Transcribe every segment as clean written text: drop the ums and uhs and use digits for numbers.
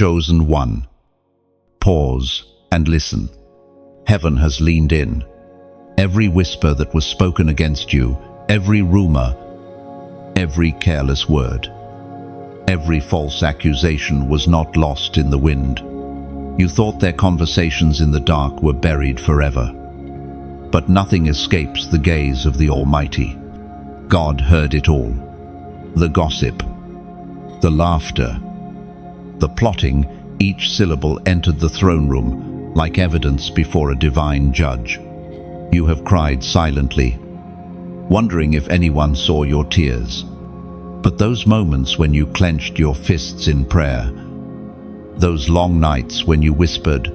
Chosen one. Pause and listen. Heaven has leaned in. Every whisper that was spoken against you, every rumor, every careless word, every false accusation was not lost in the wind. You thought their conversations in the dark were buried forever. But nothing escapes the gaze of the Almighty. God heard it all. The gossip, the laughter, the plotting, each syllable entered the throne room like evidence before a divine judge. You have cried silently, wondering if anyone saw your tears. But those moments when you clenched your fists in prayer, those long nights when you whispered,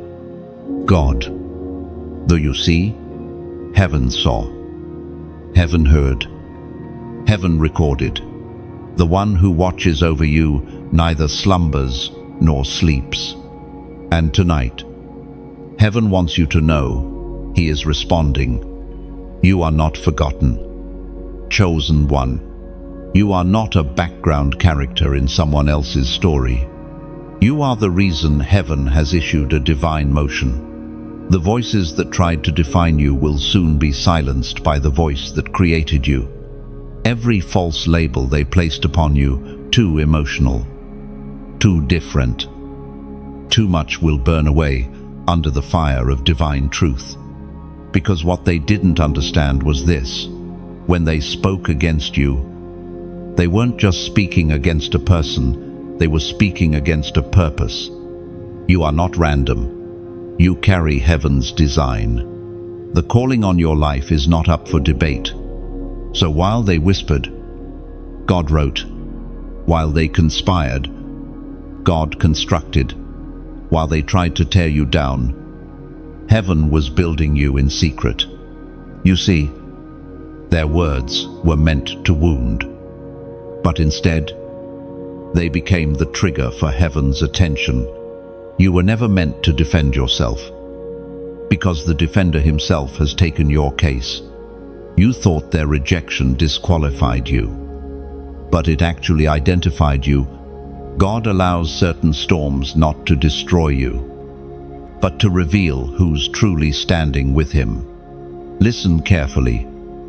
God, though you see, heaven saw, heaven heard, heaven recorded. The one who watches over you neither slumbers nor sleeps. And tonight, heaven wants you to know he is responding. You are not forgotten. Chosen one. You are not a background character in someone else's story. You are the reason heaven has issued a divine motion. The voices that tried to define you will soon be silenced by the voice that created you. Every false label they placed upon you, too emotional, too different, too much will burn away under the fire of divine truth. Because what they didn't understand was this: when they spoke against you, they weren't just speaking against a person, they were speaking against a purpose. You are not random. You carry heaven's design. The calling on your life is not up for debate. So while they whispered, God wrote. While they conspired, God constructed. While they tried to tear you down, heaven was building you in secret. You see, their words were meant to wound, but instead, they became the trigger for heaven's attention. You were never meant to defend yourself, because the defender himself has taken your case. You thought their rejection disqualified you, but it actually identified you. God allows certain storms not to destroy you, but to reveal who's truly standing with him. Listen carefully.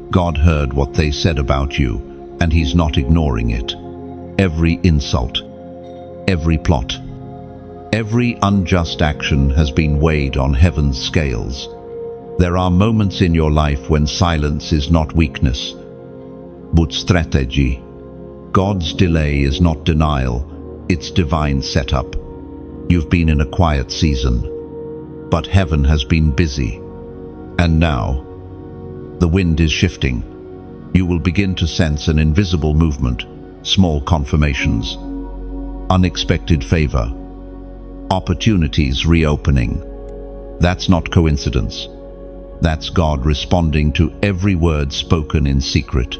God heard what they said about you, and he's not ignoring it. Every insult, every plot, every unjust action has been weighed on heaven's scales. There are moments in your life when silence is not weakness, but strategy. God's delay is not denial, it's divine setup. You've been in a quiet season, but heaven has been busy. And now, the wind is shifting. You will begin to sense an invisible movement, small confirmations, unexpected favor, opportunities reopening. That's not coincidence. That's God responding to every word spoken in secret.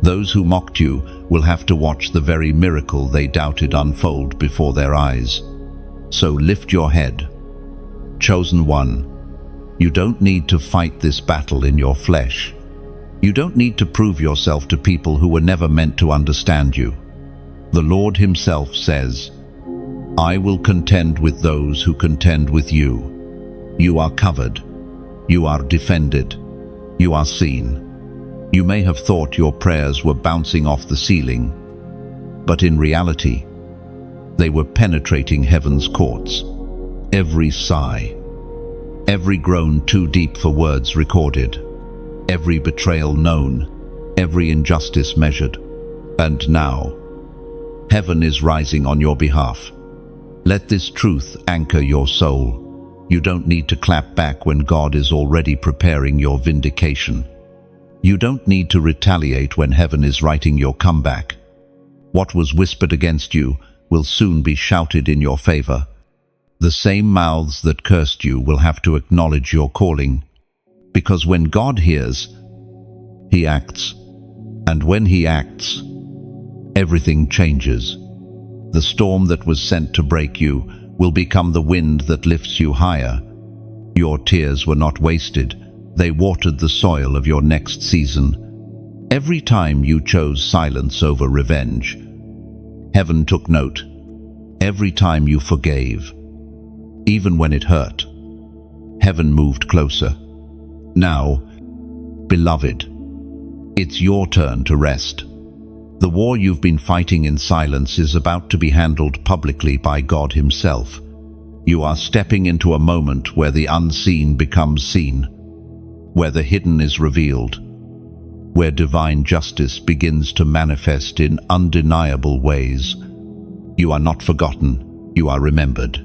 Those who mocked you will have to watch the very miracle they doubted unfold before their eyes. So lift your head. Chosen one, you don't need to fight this battle in your flesh. You don't need to prove yourself to people who were never meant to understand you. The Lord himself says, I will contend with those who contend with you. You are covered. You are defended. You are seen. You may have thought your prayers were bouncing off the ceiling, but in reality, they were penetrating heaven's courts. Every sigh, every groan too deep for words recorded, every betrayal known, every injustice measured. And now, heaven is rising on your behalf. Let this truth anchor your soul. You don't need to clap back when God is already preparing your vindication. You don't need to retaliate when heaven is writing your comeback. What was whispered against you will soon be shouted in your favor. The same mouths that cursed you will have to acknowledge your calling, because when God hears, he acts. And when he acts, everything changes. The storm that was sent to break you will become the wind that lifts you higher. Your tears were not wasted. They watered the soil of your next season. Every time you chose silence over revenge, heaven took note. Every time you forgave, even when it hurt, heaven moved closer. Now, beloved, it's your turn to rest. The war you've been fighting in silence is about to be handled publicly by God Himself. You are stepping into a moment where the unseen becomes seen, where the hidden is revealed, where divine justice begins to manifest in undeniable ways. You are not forgotten, you are remembered.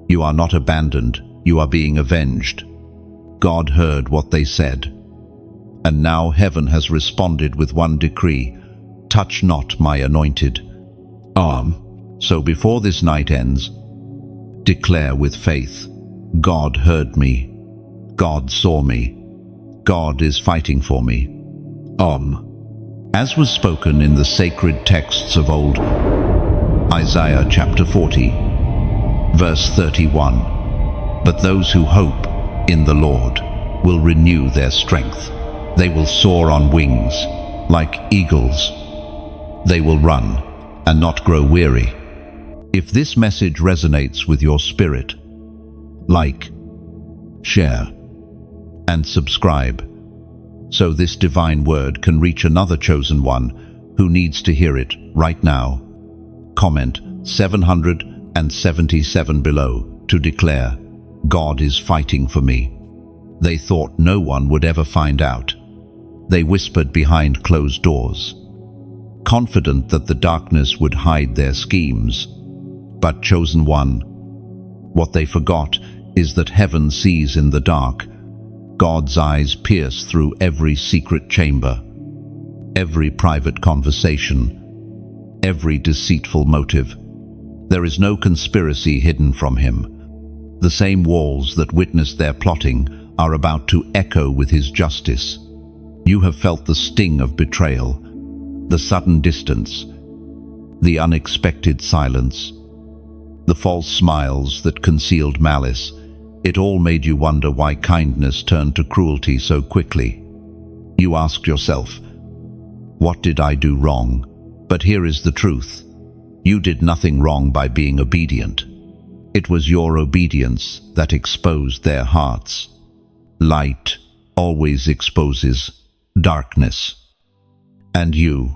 You are not abandoned, you are being avenged. God heard what they said, and now heaven has responded with one decree: touch not my anointed. So before this night ends, declare with faith, God heard me, God saw me, God is fighting for me. As was spoken in the sacred texts of old, Isaiah chapter 40, verse 31, but those who hope in the Lord will renew their strength. They will soar on wings like eagles. They will run and not grow weary. If this message resonates with your spirit, like, share, and subscribe, so this divine word can reach another chosen one who needs to hear it right now. Comment 777 below to declare, God is fighting for me. They thought no one would ever find out. They whispered behind closed doors, confident that the darkness would hide their schemes. But chosen one, what they forgot is that heaven sees in the dark. God's eyes pierce through every secret chamber, every private conversation, every deceitful motive. There is no conspiracy hidden from Him. The same walls that witnessed their plotting are about to echo with His justice. You have felt the sting of betrayal, the sudden distance, the unexpected silence, the false smiles that concealed malice. It all made you wonder why kindness turned to cruelty so quickly. You asked yourself, what did I do wrong? But here is the truth. You did nothing wrong by being obedient. It was your obedience that exposed their hearts. Light always exposes darkness. And you,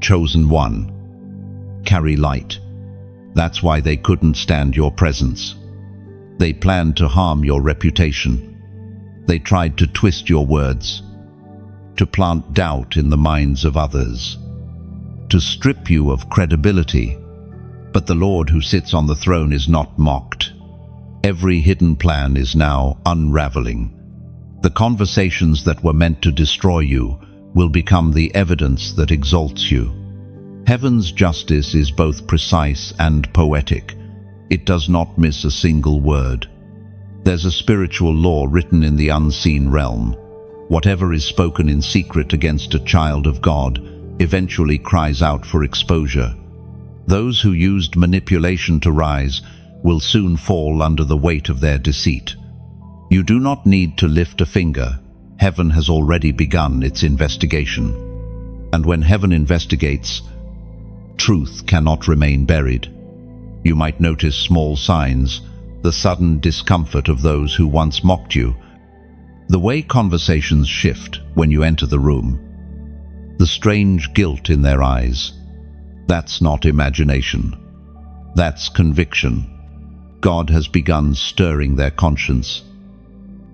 chosen one, carry light. That's why they couldn't stand your presence. They planned to harm your reputation. They tried to twist your words, to plant doubt in the minds of others, to strip you of credibility. But the Lord who sits on the throne is not mocked. Every hidden plan is now unraveling. The conversations that were meant to destroy you will become the evidence that exalts you. Heaven's justice is both precise and poetic. It does not miss a single word. There's a spiritual law written in the unseen realm. Whatever is spoken in secret against a child of God eventually cries out for exposure. Those who used manipulation to rise will soon fall under the weight of their deceit. You do not need to lift a finger. Heaven has already begun its investigation. And when heaven investigates, truth cannot remain buried. You might notice small signs, the sudden discomfort of those who once mocked you, the way conversations shift when you enter the room, the strange guilt in their eyes. That's not imagination. That's conviction. God has begun stirring their conscience,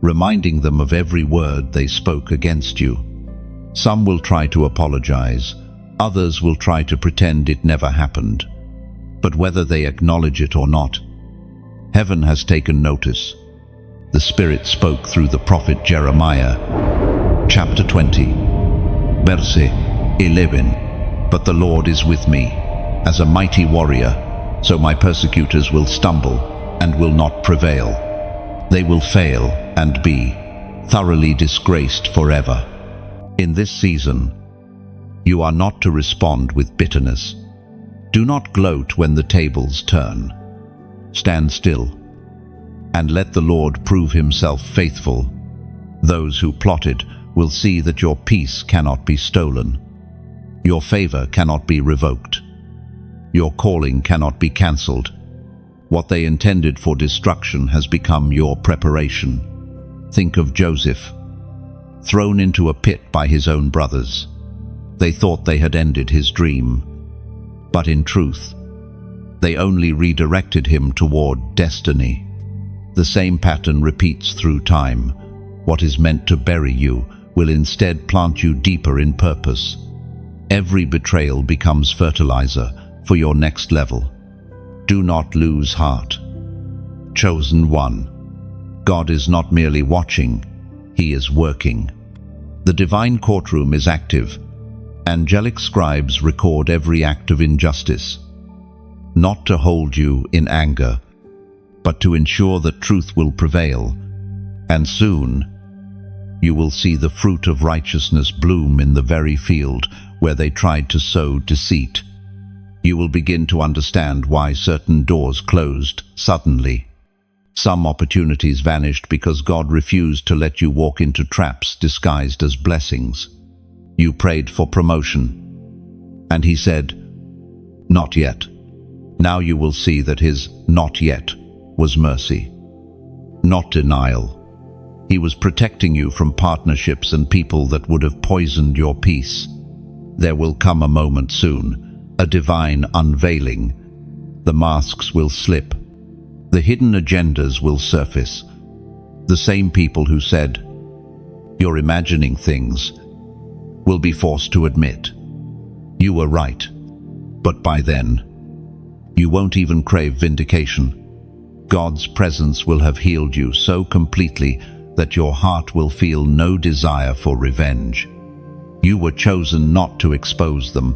reminding them of every word they spoke against you. Some will try to apologize. Others will try to pretend it never happened. But whether they acknowledge it or not, heaven has taken notice. The Spirit spoke through the prophet Jeremiah, chapter 20, verse 11. But the Lord is with me, as a mighty warrior, so my persecutors will stumble and will not prevail. They will fail and be thoroughly disgraced forever. In this season, you are not to respond with bitterness. Do not gloat when the tables turn. Stand still and let the Lord prove Himself faithful. Those who plotted will see that your peace cannot be stolen. Your favor cannot be revoked. Your calling cannot be cancelled. What they intended for destruction has become your preparation. Think of Joseph, thrown into a pit by his own brothers. They thought they had ended his dream, but in truth, they only redirected him toward destiny. The same pattern repeats through time. What is meant to bury you will instead plant you deeper in purpose. Every betrayal becomes fertilizer for your next level. Do not lose heart. Chosen one. God is not merely watching, He is working. The divine courtroom is active. Angelic scribes record every act of injustice, not to hold you in anger, but to ensure that truth will prevail. And soon, you will see the fruit of righteousness bloom in the very field where they tried to sow deceit. You will begin to understand why certain doors closed suddenly. Some opportunities vanished because God refused to let you walk into traps disguised as blessings. You prayed for promotion, and He said, "Not yet." Now you will see that His "not yet" was mercy, not denial. He was protecting you from partnerships and people that would have poisoned your peace. There will come a moment soon, a divine unveiling. The masks will slip. The hidden agendas will surface. The same people who said, "You're imagining things," will be forced to admit, "You were right." But by then, you won't even crave vindication. God's presence will have healed you so completely that your heart will feel no desire for revenge. You were chosen not to expose them,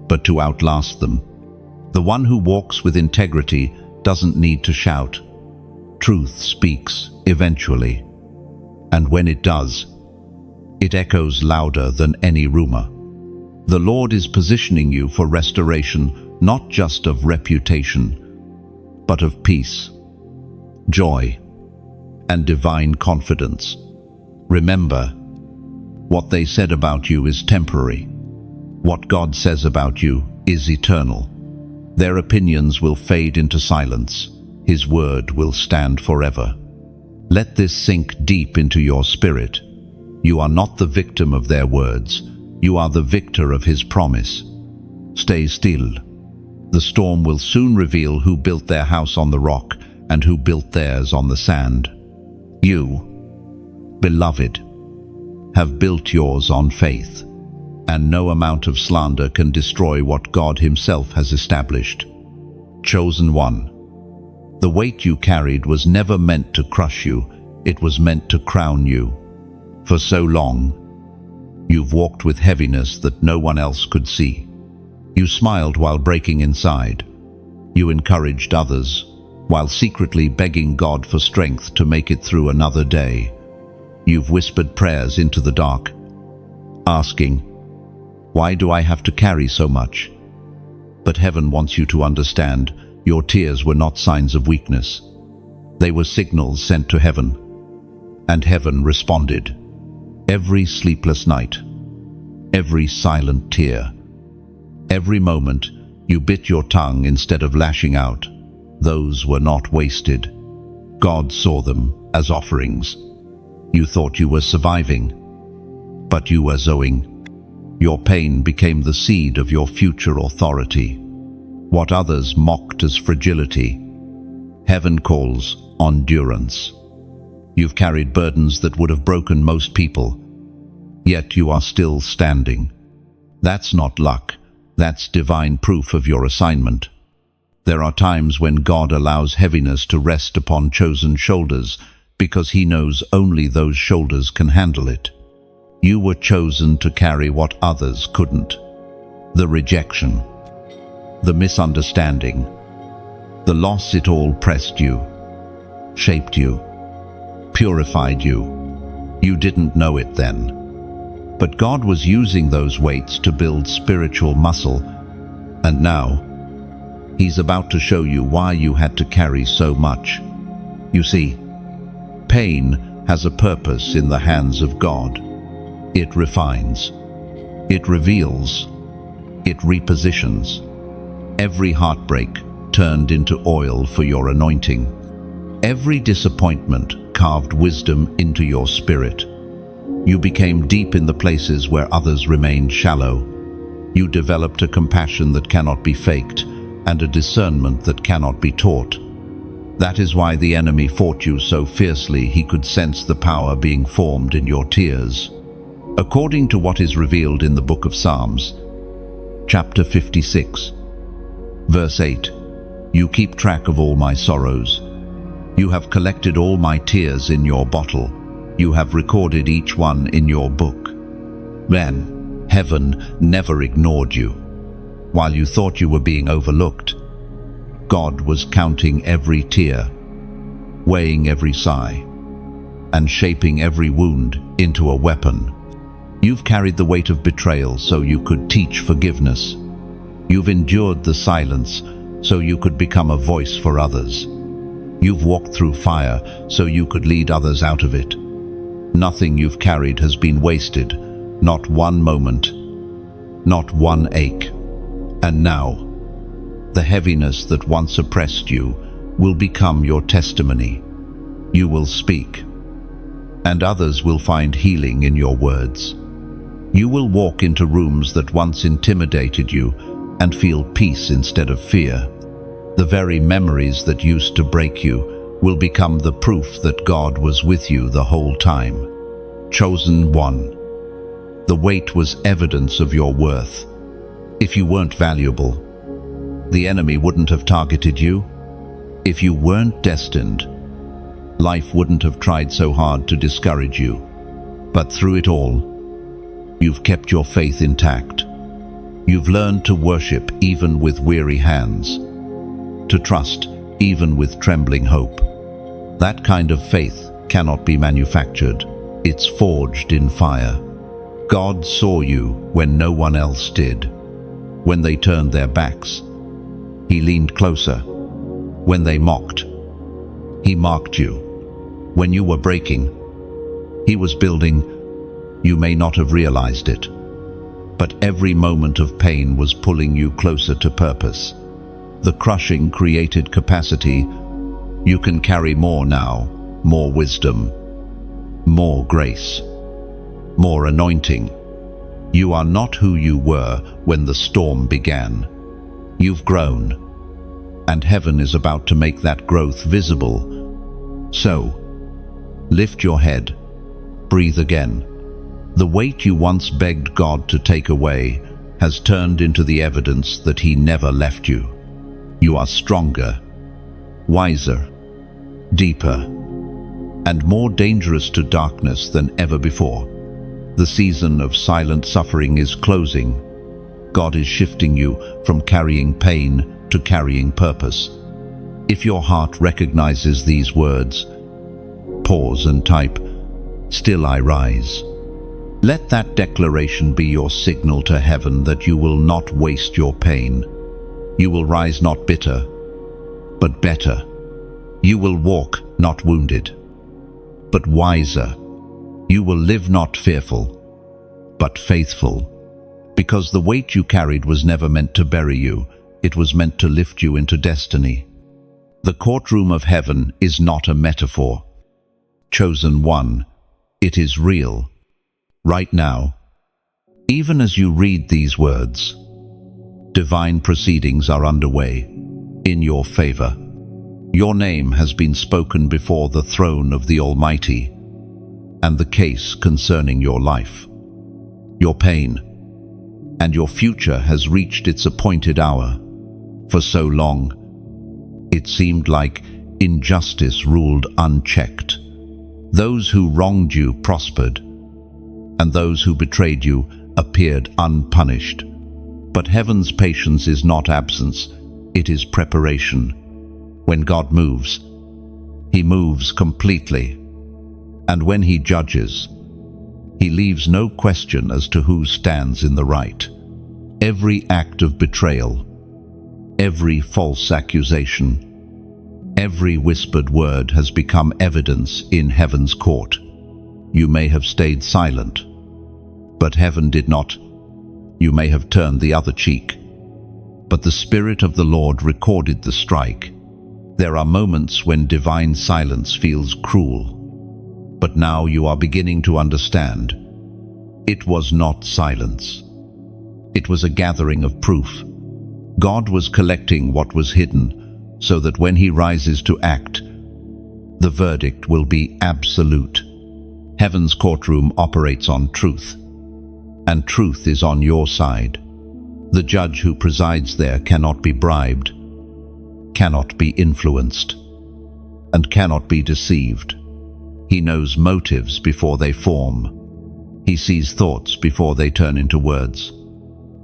but to outlast them. The one who walks with integrity doesn't need to shout. Truth speaks eventually, and when it does, it echoes louder than any rumor. The Lord is positioning you for restoration, not just of reputation, but of peace, joy, and divine confidence. Remember, what they said about you is temporary. What God says about you is eternal. Their opinions will fade into silence. His word will stand forever. Let this sink deep into your spirit. You are not the victim of their words. You are the victor of His promise. Stay still. The storm will soon reveal who built their house on the rock and who built theirs on the sand. You, beloved, have built yours on faith, and no amount of slander can destroy what God Himself has established. Chosen one. The weight you carried was never meant to crush you, it was meant to crown you. For so long, you've walked with heaviness that no one else could see. You smiled while breaking inside. You encouraged others, while secretly begging God for strength to make it through another day. You've whispered prayers into the dark, asking, "Why do I have to carry so much?" But heaven wants you to understand, your tears were not signs of weakness. They were signals sent to heaven, and heaven responded. Every sleepless night, every silent tear, every moment you bit your tongue instead of lashing out, those were not wasted. God saw them as offerings. You thought you were surviving, but you were sowing. Your pain became the seed of your future authority. What others mocked as fragility, heaven calls endurance. You've carried burdens that would have broken most people, yet you are still standing. That's not luck, that's divine proof of your assignment. There are times when God allows heaviness to rest upon chosen shoulders because He knows only those shoulders can handle it. You were chosen to carry what others couldn't. The rejection, the misunderstanding, the loss, it all pressed you, shaped you, purified you. You didn't know it then. But God was using those weights to build spiritual muscle, and now He's about to show you why you had to carry so much. You see, pain has a purpose in the hands of God. It refines, it reveals, it repositions. Every heartbreak turned into oil for your anointing. Every disappointment carved wisdom into your spirit. You became deep in the places where others remained shallow. You developed a compassion that cannot be faked and a discernment that cannot be taught. That is why the enemy fought you so fiercely. He could sense the power being formed in your tears. According to what is revealed in the book of Psalms, chapter 56, verse 8, "You keep track of all my sorrows. You have collected all my tears in your bottle. You have recorded each one in your book." Then, heaven never ignored you. While you thought you were being overlooked, God was counting every tear, weighing every sigh, and shaping every wound into a weapon. You've carried the weight of betrayal so you could teach forgiveness. You've endured the silence so you could become a voice for others. You've walked through fire so you could lead others out of it. Nothing you've carried has been wasted, not one moment, not one ache. And now, the heaviness that once oppressed you will become your testimony. You will speak, and others will find healing in your words. You will walk into rooms that once intimidated you and feel peace instead of fear. The very memories that used to break you will become the proof that God was with you the whole time. Chosen one. The weight was evidence of your worth. If you weren't valuable, the enemy wouldn't have targeted you. If you weren't destined, life wouldn't have tried so hard to discourage you. But through it all, you've kept your faith intact. You've learned to worship even with weary hands, to trust even with trembling hope. That kind of faith cannot be manufactured. It's forged in fire. God saw you when no one else did. When they turned their backs, He leaned closer. When they mocked, He marked you. When you were breaking, He was building. You may not have realized it, but every moment of pain was pulling you closer to purpose. The crushing created capacity. You can carry more now, more wisdom, more grace, more anointing. You are not who you were when the storm began. You've grown, and heaven is about to make that growth visible. So, lift your head, breathe again. The weight you once begged God to take away has turned into the evidence that He never left you. You are stronger, wiser, deeper, and more dangerous to darkness than ever before. The season of silent suffering is closing. God is shifting you from carrying pain to carrying purpose. If your heart recognizes these words, pause and type, "Still I rise." Let that declaration be your signal to heaven that you will not waste your pain. You will rise not bitter, but better. You will walk not wounded, but wiser. You will live not fearful, but faithful. Because the weight you carried was never meant to bury you, it was meant to lift you into destiny. The courtroom of heaven is not a metaphor. Chosen one, it is real. Right now, even as you read these words, divine proceedings are underway in your favor. Your name has been spoken before the throne of the Almighty, and the case concerning your life, your pain, and your future has reached its appointed hour. For so long, it seemed like injustice ruled unchecked. Those who wronged you prospered, and those who betrayed you appeared unpunished. But heaven's patience is not absence, it is preparation. When God moves, He moves completely. And when He judges, He leaves no question as to who stands in the right. Every act of betrayal, every false accusation, every whispered word has become evidence in heaven's court. You may have stayed silent, but heaven did not. You may have turned the other cheek, but the Spirit of the Lord recorded the strike. There are moments when divine silence feels cruel. But now you are beginning to understand. It was not silence. It was a gathering of proof. God was collecting what was hidden, so that when He rises to act, the verdict will be absolute. Heaven's courtroom operates on truth, and truth is on your side. The judge who presides there cannot be bribed, cannot be influenced, and cannot be deceived. He knows motives before they form. He sees thoughts before they turn into words.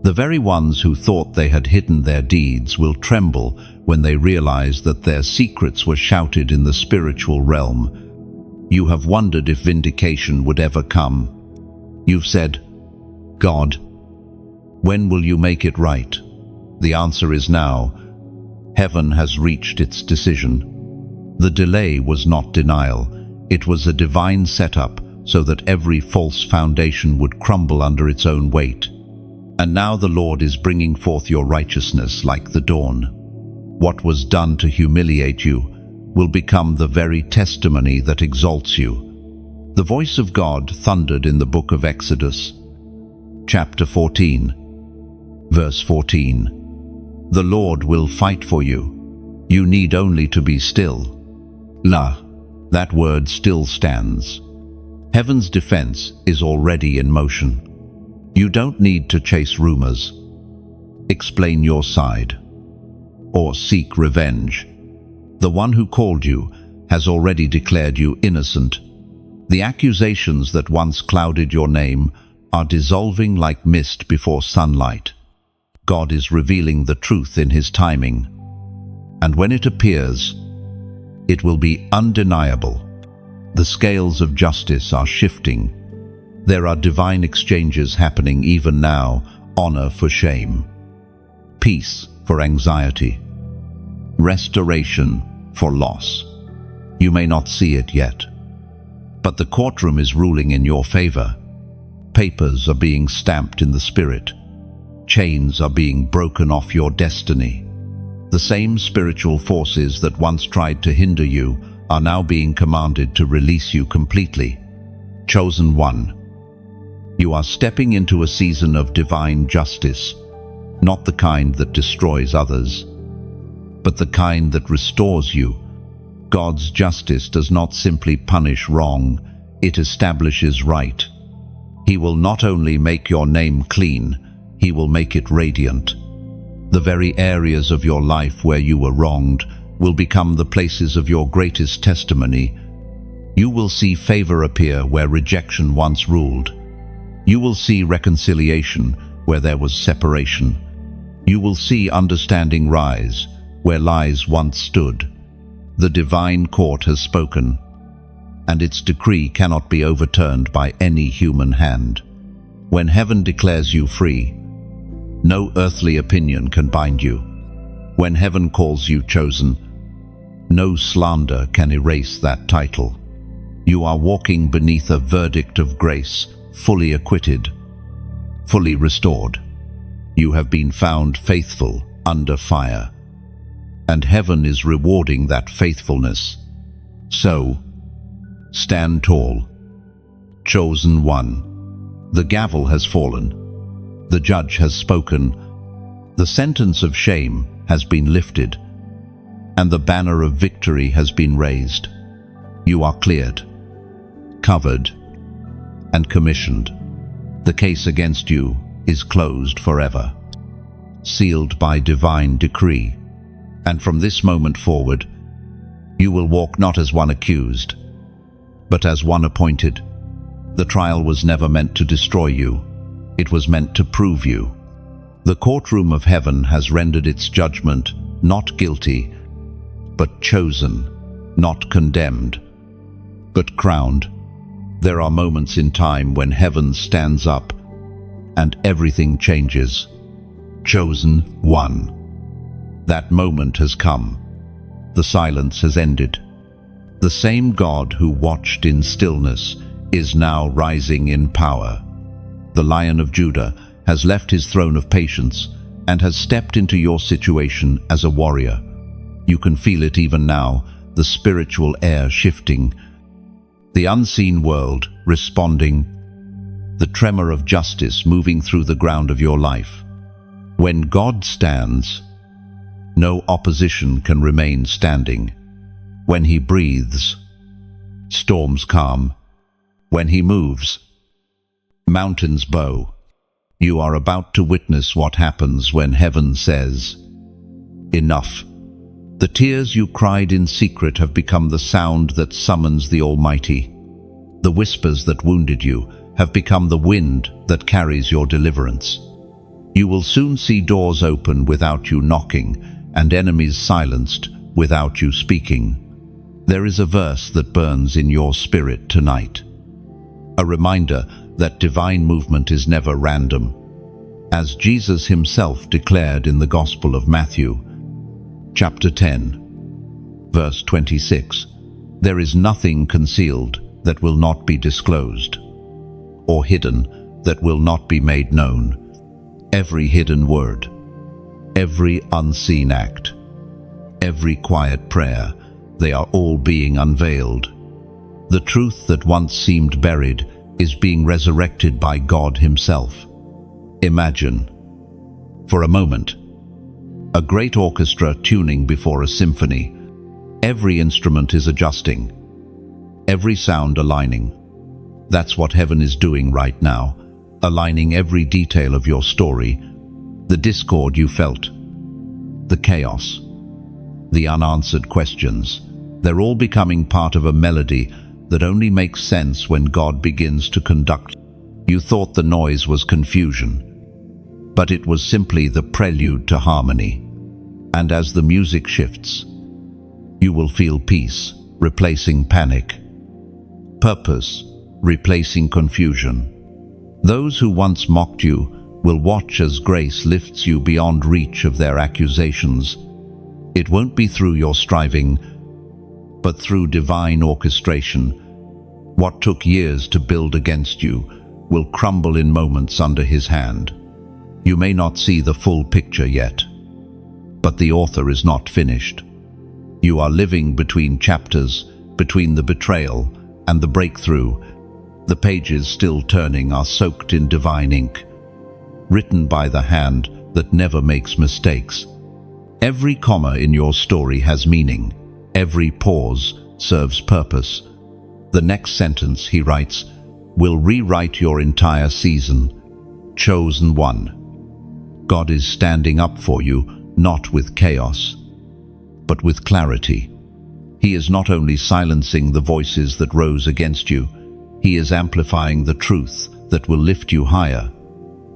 The very ones who thought they had hidden their deeds will tremble when they realize that their secrets were shouted in the spiritual realm. You have wondered if vindication would ever come. You've said, "God, when will you make it right?" The answer is now. Heaven has reached its decision. The delay was not denial. It was a divine setup so that every false foundation would crumble under its own weight. And now the Lord is bringing forth your righteousness like the dawn. What was done to humiliate you will become the very testimony that exalts you. The voice of God thundered in the book of Exodus, chapter 14, verse 14. The Lord will fight for you. You need only to be still. La, that word still stands. Heaven's defense is already in motion. You don't need to chase rumors, explain your side, or seek revenge. The one who called you has already declared you innocent. The accusations that once clouded your name are dissolving like mist before sunlight. God is revealing the truth in His timing, and when it appears, it will be undeniable. The scales of justice are shifting. There are divine exchanges happening even now, honor for shame, peace for anxiety, restoration for loss. You may not see it yet, but the courtroom is ruling in your favor. Papers are being stamped in the spirit. Chains are being broken off your destiny. The same spiritual forces that once tried to hinder you are now being commanded to release you completely. Chosen one, you are stepping into a season of divine justice, not the kind that destroys others, but the kind that restores you. God's justice does not simply punish wrong, it establishes right. He will not only make your name clean, He will make it radiant. The very areas of your life where you were wronged will become the places of your greatest testimony. You will see favor appear where rejection once ruled. You will see reconciliation where there was separation. You will see understanding rise where lies once stood. The divine court has spoken, and its decree cannot be overturned by any human hand. When heaven declares you free, no earthly opinion can bind you. When heaven calls you chosen, no slander can erase that title. You are walking beneath a verdict of grace, fully acquitted, fully restored. You have been found faithful under fire, and heaven is rewarding that faithfulness. So, stand tall, chosen one. The gavel has fallen. The judge has spoken. The sentence of shame has been lifted, and the banner of victory has been raised. You are cleared, covered, and commissioned. The case against you is closed forever, sealed by divine decree. And from this moment forward, you will walk not as one accused, but as one appointed. The trial was never meant to destroy you. It was meant to prove you. The courtroom of heaven has rendered its judgment, not guilty, but chosen, not condemned, but crowned. There are moments in time when heaven stands up and everything changes. Chosen one. That moment has come. The silence has ended. The same God who watched in stillness is now rising in power. The Lion of Judah has left his throne of patience and has stepped into your situation as a warrior. You can feel it even now, the spiritual air shifting, the unseen world responding, the tremor of justice moving through the ground of your life. When God stands, no opposition can remain standing. When He breathes, storms calm. When He moves, mountains bow. You are about to witness what happens when heaven says, "Enough." The tears you cried in secret have become the sound that summons the Almighty. The whispers that wounded you have become the wind that carries your deliverance. You will soon see doors open without you knocking, and enemies silenced without you speaking. There is a verse that burns in your spirit tonight, a reminder that divine movement is never random. As Jesus Himself declared in the Gospel of Matthew, chapter 10, verse 26, "There is nothing concealed that will not be disclosed, or hidden that will not be made known." Every hidden word, every unseen act, every quiet prayer, they are all being unveiled. The truth that once seemed buried is being resurrected by God Himself. Imagine, for a moment, a great orchestra tuning before a symphony. Every instrument is adjusting, every sound aligning. That's what heaven is doing right now, aligning every detail of your story, the discord you felt, the chaos, the unanswered questions. They're all becoming part of a melody that only makes sense when God begins to conduct. You thought the noise was confusion, but it was simply the prelude to harmony. And as the music shifts, you will feel peace replacing panic, purpose replacing confusion. Those who once mocked you will watch as grace lifts you beyond reach of their accusations. It won't be through your striving, but through divine orchestration. What took years to build against you will crumble in moments under His hand. You may not see the full picture yet, but the author is not finished. You are living between chapters, between the betrayal and the breakthrough. The pages still turning are soaked in divine ink, written by the hand that never makes mistakes. Every comma in your story has meaning. Every pause serves purpose. The next sentence, He writes, will rewrite your entire season. Chosen one. God is standing up for you, not with chaos, but with clarity. He is not only silencing the voices that rose against you, He is amplifying the truth that will lift you higher.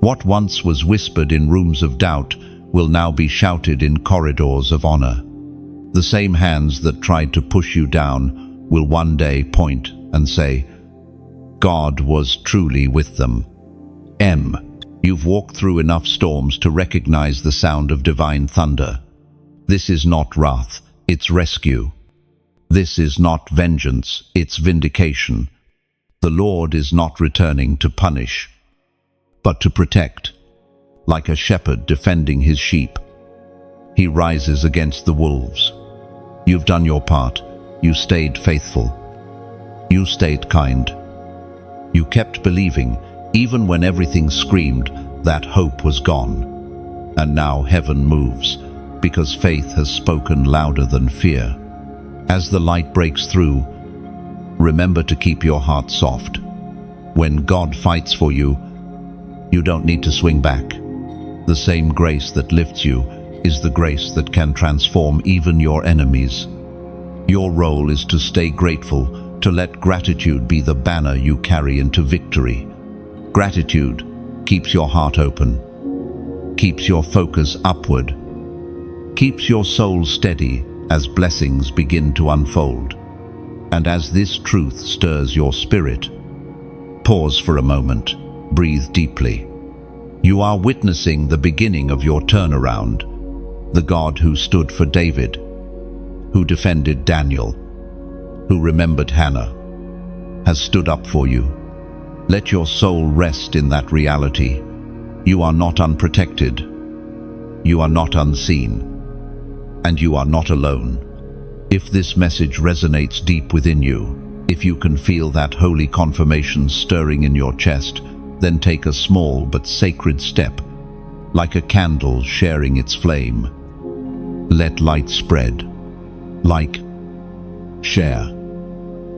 What once was whispered in rooms of doubt will now be shouted in corridors of honor. The same hands that tried to push you down will one day point and say, God was truly with them. You've walked through enough storms to recognize the sound of divine thunder. This is not wrath, it's rescue. This is not vengeance, it's vindication. The Lord is not returning to punish, but to protect. Like a shepherd defending his sheep, He rises against the wolves. You've done your part. You stayed faithful. You stayed kind. You kept believing, even when everything screamed that hope was gone. And now heaven moves, because faith has spoken louder than fear. As the light breaks through, remember to keep your heart soft. When God fights for you, you don't need to swing back. The same grace that lifts you is the grace that can transform even your enemies. Your role is to stay grateful, to let gratitude be the banner you carry into victory. Gratitude keeps your heart open, keeps your focus upward, keeps your soul steady as blessings begin to unfold. And as this truth stirs your spirit, pause for a moment, breathe deeply. You are witnessing the beginning of your turnaround. The God who stood for David, who defended Daniel, who remembered Hannah, has stood up for you. Let your soul rest in that reality. You are not unprotected. You are not unseen, and you are not alone. If this message resonates deep within you, if you can feel that holy confirmation stirring in your chest, then take a small but sacred step, like a candle sharing its flame. Let light spread. Like, share,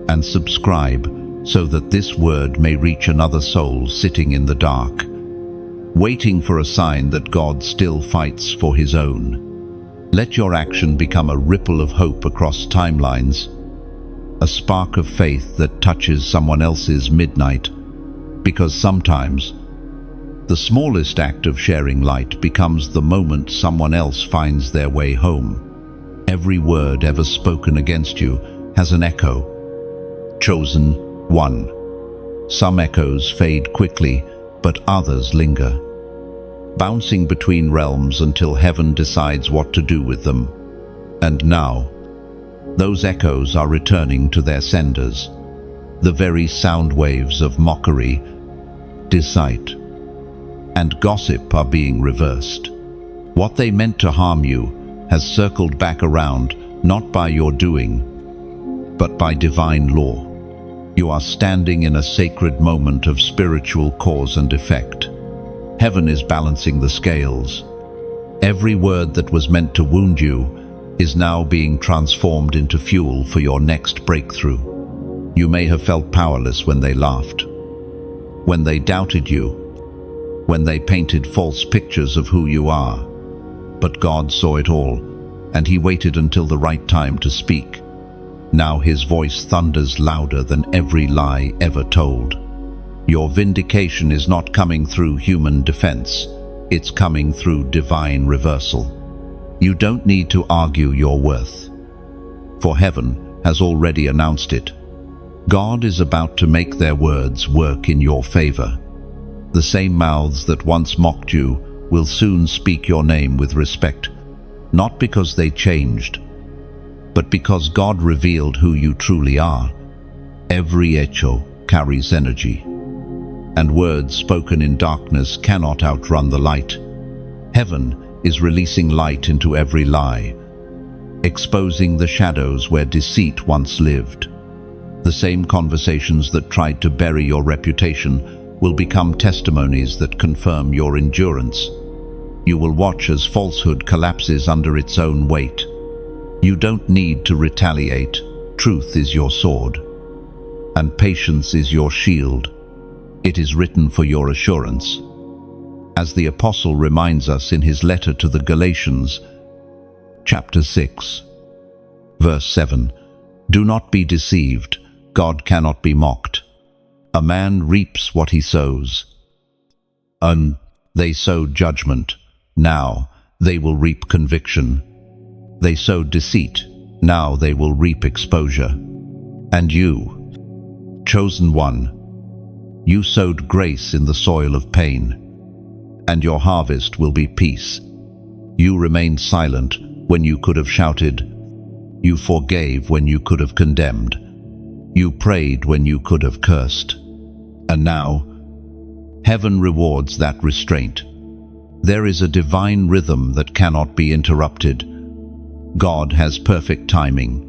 and subscribe so that this word may reach another soul sitting in the dark, waiting for a sign that God still fights for his own. Let your action become a ripple of hope across timelines, a spark of faith that touches someone else's midnight, because sometimes the smallest act of sharing light becomes the moment someone else finds their way home. Every word ever spoken against you has an echo. Chosen one. Some echoes fade quickly, but others linger, bouncing between realms until heaven decides what to do with them. And now, those echoes are returning to their senders. The very sound waves of mockery, deceit, and gossip are being reversed. What they meant to harm you has circled back around, not by your doing, but by divine law. You are standing in a sacred moment of spiritual cause and effect. Heaven is balancing the scales. Every word that was meant to wound you is now being transformed into fuel for your next breakthrough. You may have felt powerless when they laughed, when they doubted you, when they painted false pictures of who you are. But God saw it all, and he waited until the right time to speak. Now his voice thunders louder than every lie ever told. Your vindication is not coming through human defense. It's coming through divine reversal. You don't need to argue your worth, for heaven has already announced it. God is about to make their words work in your favor. The same mouths that once mocked you will soon speak your name with respect, not because they changed, but because God revealed who you truly are. Every echo carries energy, and words spoken in darkness cannot outrun the light. Heaven is releasing light into every lie, exposing the shadows where deceit once lived. The same conversations that tried to bury your reputation will become testimonies that confirm your endurance. You will watch as falsehood collapses under its own weight. You don't need to retaliate. Truth is your sword, and patience is your shield. It is written for your assurance. As the Apostle reminds us in his letter to the Galatians, chapter 6, verse 7, "Do not be deceived, God cannot be mocked. A man reaps what he sows. And they sowed judgment, now they will reap conviction. They sowed deceit, now they will reap exposure. And you, chosen one, you sowed grace in the soil of pain, and your harvest will be peace. You remained silent when you could have shouted. You forgave when you could have condemned. You prayed when you could have cursed. And now, heaven rewards that restraint. There is a divine rhythm that cannot be interrupted. God has perfect timing.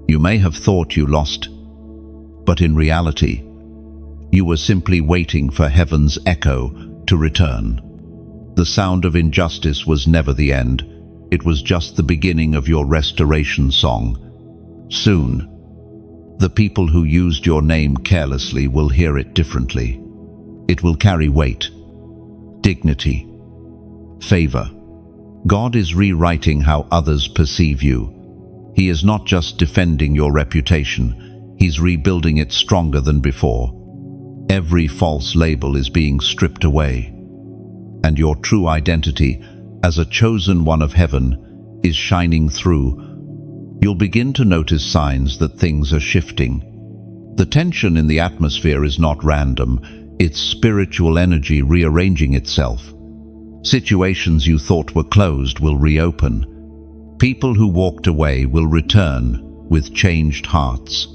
You may have thought you lost, but in reality, you were simply waiting for heaven's echo to return. The sound of injustice was never the end. It was just the beginning of your restoration song. Soon, the people who used your name carelessly will hear it differently. It will carry weight, dignity, favor. God is rewriting how others perceive you. He is not just defending your reputation, he's rebuilding it stronger than before. Every false label is being stripped away, and your true identity as a chosen one of heaven is shining through. You'll begin to notice signs that things are shifting. The tension in the atmosphere is not random, it's spiritual energy rearranging itself. Situations you thought were closed will reopen. People who walked away will return with changed hearts.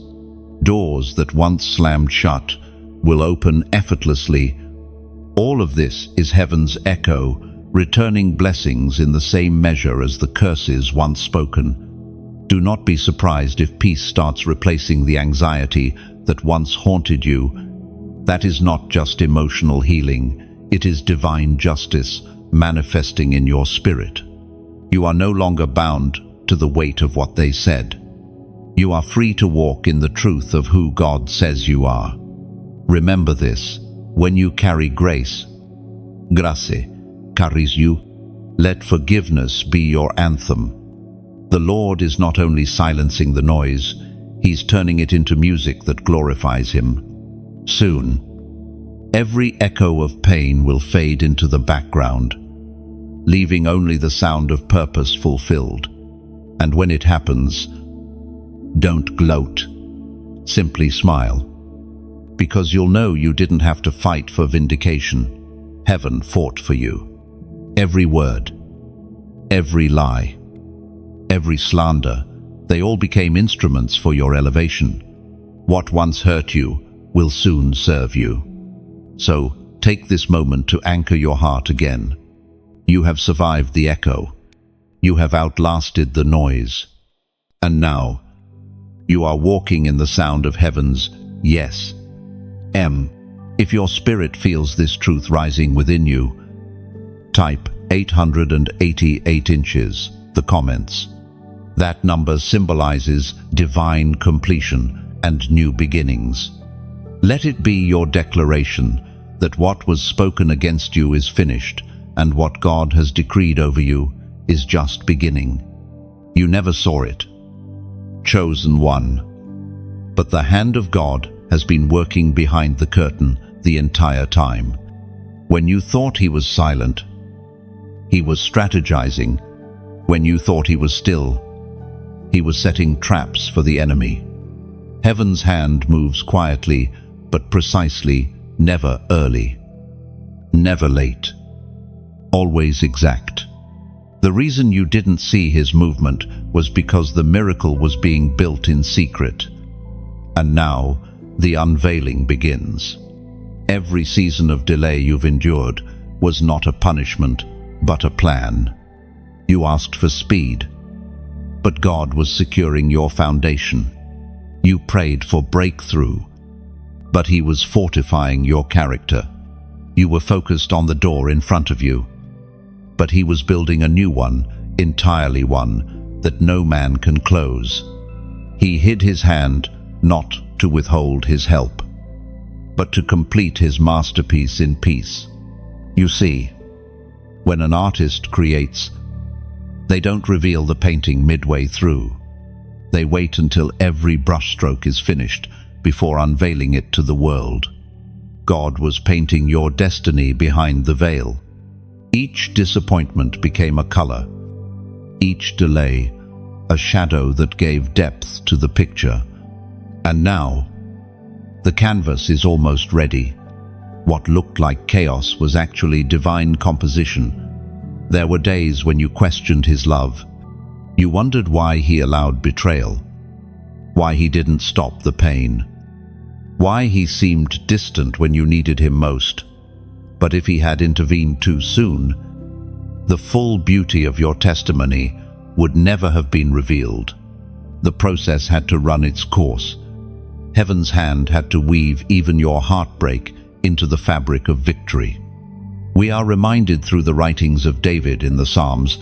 Doors that once slammed shut will open effortlessly. All of this is heaven's echo returning blessings in the same measure as the curses once spoken. Do not be surprised if peace starts replacing the anxiety that once haunted you. That is not just emotional healing, it is divine justice manifesting in your spirit. You are no longer bound to the weight of what they said. You are free to walk in the truth of who God says you are. Remember this: when you carry grace, grace carries you, let forgiveness be your anthem. The Lord is not only silencing the noise, He's turning it into music that glorifies Him. Soon, every echo of pain will fade into the background, leaving only the sound of purpose fulfilled. And when it happens, don't gloat. Simply smile. Because you'll know you didn't have to fight for vindication. Heaven fought for you. Every word, every lie, every slander, they all became instruments for your elevation. What once hurt you will soon serve you. So take this moment to anchor your heart again. You have survived the echo. You have outlasted the noise. And now, you are walking in the sound of heaven's yes. If your spirit feels this truth rising within you, type 888 inches, the comments. That number symbolizes divine completion and new beginnings. Let it be your declaration that what was spoken against you is finished, and what God has decreed over you is just beginning. You never saw it. Chosen one. But the hand of God has been working behind the curtain the entire time. When you thought He was silent, He was strategizing. When you thought He was still, He was setting traps for the enemy. Heaven's hand moves quietly, but precisely, never early, never late, always exact. The reason you didn't see His movement was because the miracle was being built in secret. And now, the unveiling begins. Every season of delay you've endured was not a punishment, but a plan. You asked for speed, but God was securing your foundation. You prayed for breakthrough, but He was fortifying your character. You were focused on the door in front of you, but He was building a new one, entirely one that no man can close. He hid His hand not to withhold His help, but to complete His masterpiece in peace. You see, when an artist creates, they don't reveal the painting midway through. They wait until every brushstroke is finished before unveiling it to the world. God was painting your destiny behind the veil. Each disappointment became a color, each delay a shadow that gave depth to the picture. And now, the canvas is almost ready. What looked like chaos was actually divine composition. There were days when you questioned His love. You wondered why He allowed betrayal, why He didn't stop the pain, why He seemed distant when you needed Him most. But if He had intervened too soon, the full beauty of your testimony would never have been revealed. The process had to run its course. Heaven's hand had to weave even your heartbreak into the fabric of victory. We are reminded through the writings of David in the Psalms,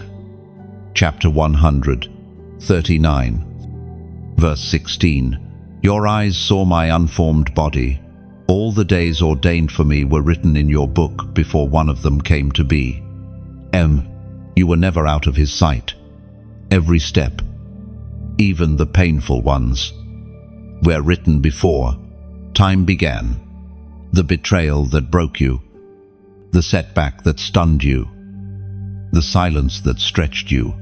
chapter 139, verse 16, "Your eyes saw my unformed body. All the days ordained for me were written in your book before one of them came to be." You were never out of His sight. Every step, even the painful ones, were written before time began. The betrayal that broke you, the setback that stunned you, the silence that stretched you,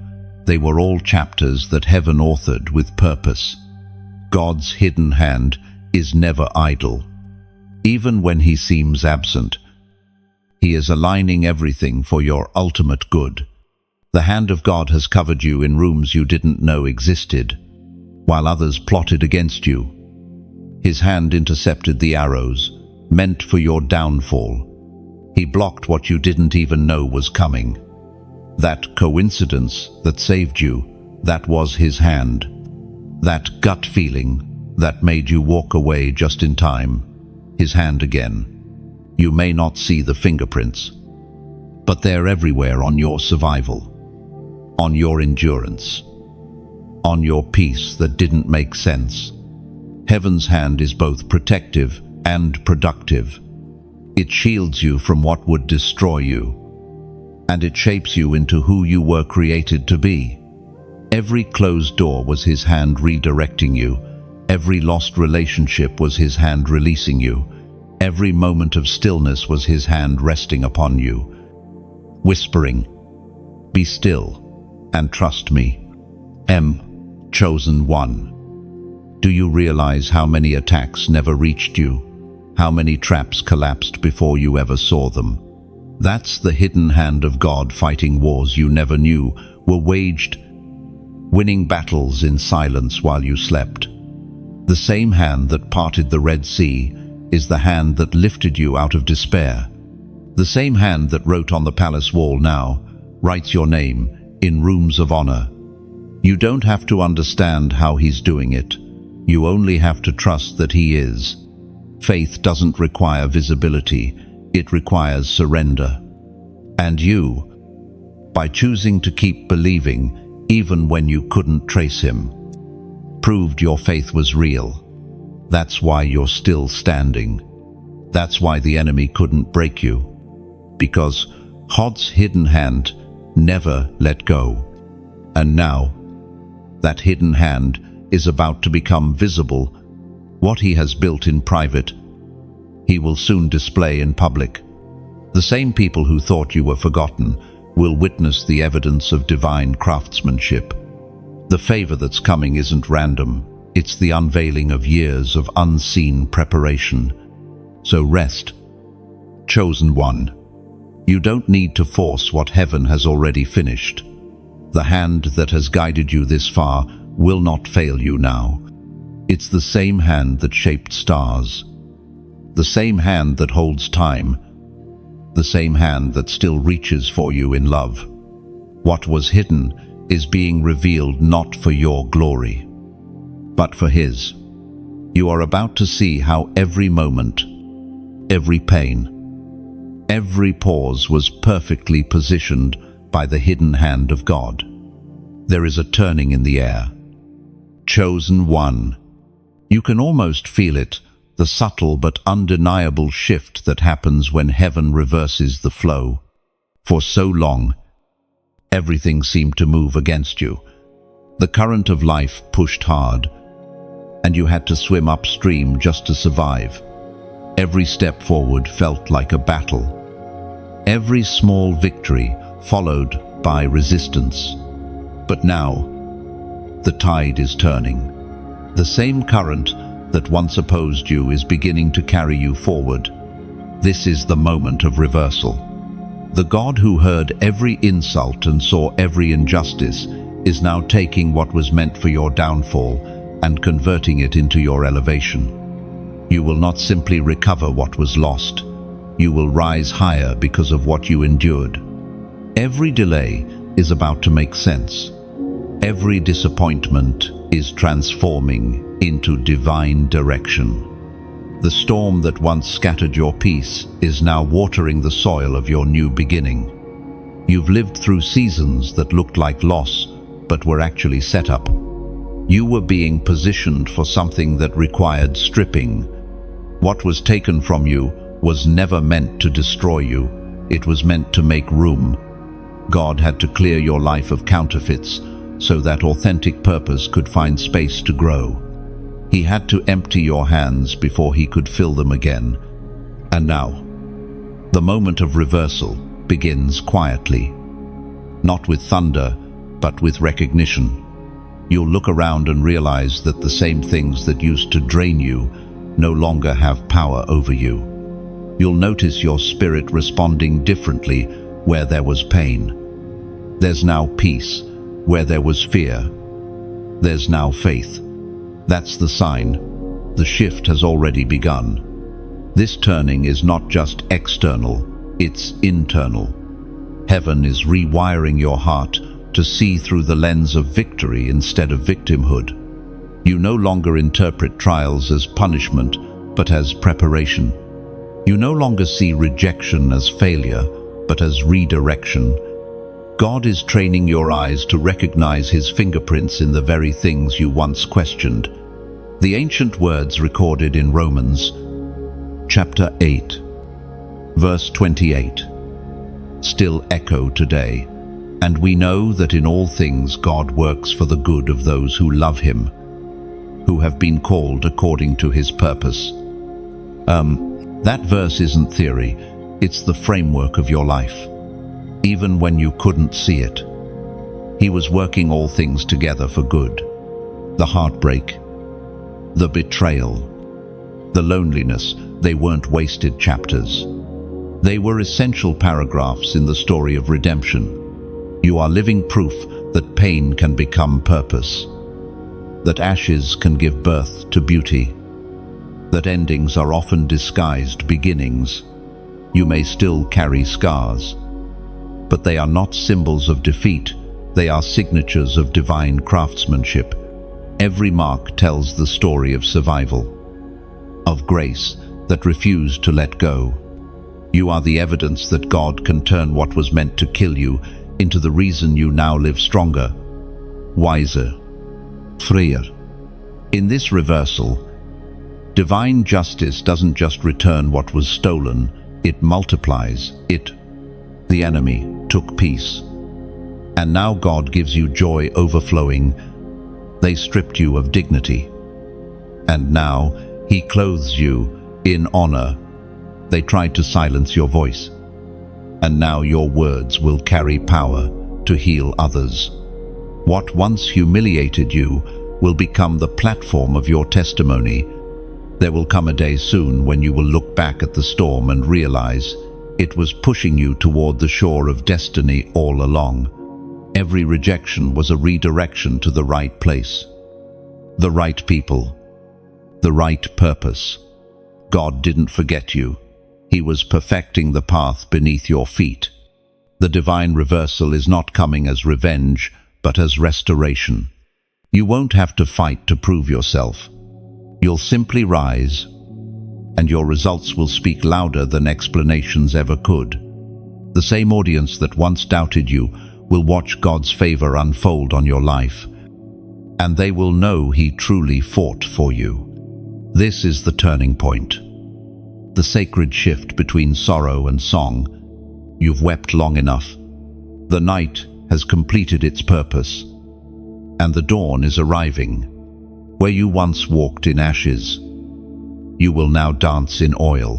they were all chapters that heaven authored with purpose. God's hidden hand is never idle. Even when He seems absent, He is aligning everything for your ultimate good. The hand of God has covered you in rooms you didn't know existed, while others plotted against you. His hand intercepted the arrows meant for your downfall. He blocked what you didn't even know was coming. That coincidence that saved you, that was his hand. That gut feeling that made you walk away just in time, his hand again. You may not see the fingerprints, but they're everywhere on your survival, on your endurance, on your peace that didn't make sense. Heaven's hand is both protective and productive. It shields you from what would destroy you, and it shapes you into who you were created to be. Every closed door was his hand redirecting you. Every lost relationship was his hand releasing you. Every moment of stillness was his hand resting upon you, whispering, "Be still and trust me." Chosen one. Do you realize how many attacks never reached you? How many traps collapsed before you ever saw them? That's the hidden hand of God fighting wars you never knew were waged, winning battles in silence while you slept. The same hand that parted the Red Sea is the hand that lifted you out of despair. The same hand that wrote on the palace wall now writes your name in rooms of honor. You don't have to understand how he's doing it. You only have to trust that he is. Faith doesn't require visibility, it requires surrender. And you, by choosing to keep believing even when you couldn't trace him, proved your faith was real. That's why you're still standing. That's why the enemy couldn't break you. Because God's hidden hand never let go. And now, that hidden hand is about to become visible. What he has built in private, he will soon display in public. The same people who thought you were forgotten will witness the evidence of divine craftsmanship. The favor that's coming isn't random. It's the unveiling of years of unseen preparation. So rest, chosen one. You don't need to force what heaven has already finished. The hand that has guided you this far will not fail you now. It's the same hand that shaped stars, the same hand that holds time, the same hand that still reaches for you in love. What was hidden is being revealed not for your glory, but for his. You are about to see how every moment, every pain, every pause was perfectly positioned by the hidden hand of God. There is a turning in the air. Chosen one. You can almost feel it, the subtle but undeniable shift that happens when heaven reverses the flow. For so long, everything seemed to move against you. The current of life pushed hard, and you had to swim upstream just to survive. Every step forward felt like a battle. Every small victory followed by resistance. But now, the tide is turning. The same current that once opposed you is beginning to carry you forward. This is the moment of reversal. The God who heard every insult and saw every injustice is now taking what was meant for your downfall and converting it into your elevation. You will not simply recover what was lost. You will rise higher because of what you endured. Every delay is about to make sense. Every disappointment is transforming into divine direction. The storm that once scattered your peace is now watering the soil of your new beginning. You've lived through seasons that looked like loss, but were actually set up. You were being positioned for something that required stripping. What was taken from you was never meant to destroy you. It was meant to make room. God had to clear your life of counterfeits so that authentic purpose could find space to grow. He had to empty your hands before he could fill them again. And now, the moment of reversal begins quietly. Not with thunder, but with recognition. You'll look around and realize that the same things that used to drain you no longer have power over you. You'll notice your spirit responding differently where there was pain. There's now peace where there was fear. There's now faith. That's the sign. The shift has already begun. This turning is not just external, It's internal. Heaven is rewiring your heart to see through the lens of victory instead of victimhood. You no longer interpret trials as punishment, but as preparation. You no longer see rejection as failure, but as redirection. God is training your eyes to recognize His fingerprints in the very things you once questioned. The ancient words recorded in Romans chapter 8, verse 28, still echo today. And we know that in all things God works for the good of those who love Him, who have been called according to His purpose. That verse isn't theory, it's the framework of your life. Even when you couldn't see it, He was working all things together for good. The heartbreak, the betrayal, the loneliness, they weren't wasted chapters. They were essential paragraphs in the story of redemption. You are living proof that pain can become purpose, that ashes can give birth to beauty, that endings are often disguised beginnings. You may still carry scars, but they are not symbols of defeat, they are signatures of divine craftsmanship. Every mark tells the story of survival, of grace that refused to let go. You are the evidence that God can turn what was meant to kill you into the reason you now live stronger, wiser, freer. In this reversal, divine justice doesn't just return what was stolen, it multiplies it. The enemy took peace, and now God gives you joy overflowing. They stripped you of dignity, and now He clothes you in honor. They tried to silence your voice, and now your words will carry power to heal others. What once humiliated you will become the platform of your testimony. There will come a day soon when you will look back at the storm and realize it was pushing you toward the shore of destiny all along. Every rejection was a redirection to the right place, the right people, the right purpose. God didn't forget you. He was perfecting the path beneath your feet. The divine reversal is not coming as revenge, but as restoration. You won't have to fight to prove yourself. You'll simply rise, and your results will speak louder than explanations ever could. The same audience that once doubted you will watch God's favor unfold on your life, and they will know He truly fought for you. This is the turning point, the sacred shift between sorrow and song. You've wept long enough. The night has completed its purpose, and the dawn is arriving. Where you once walked in ashes, you will now dance in oil.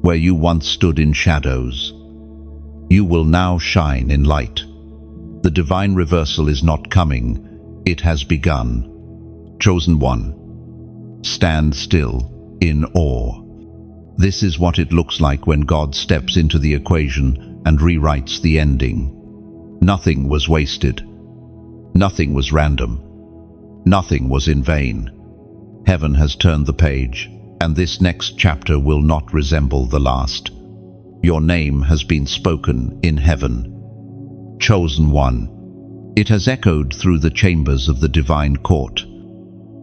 Where you once stood in shadows, you will now shine in light. The divine reversal is not coming, it has begun. Chosen one, stand still in awe. This is what it looks like when God steps into the equation and rewrites the ending. Nothing was wasted. Nothing was random. Nothing was in vain. Heaven has turned the page, and this next chapter will not resemble the last. Your name has been spoken in heaven. Chosen one. It has echoed through the chambers of the divine court,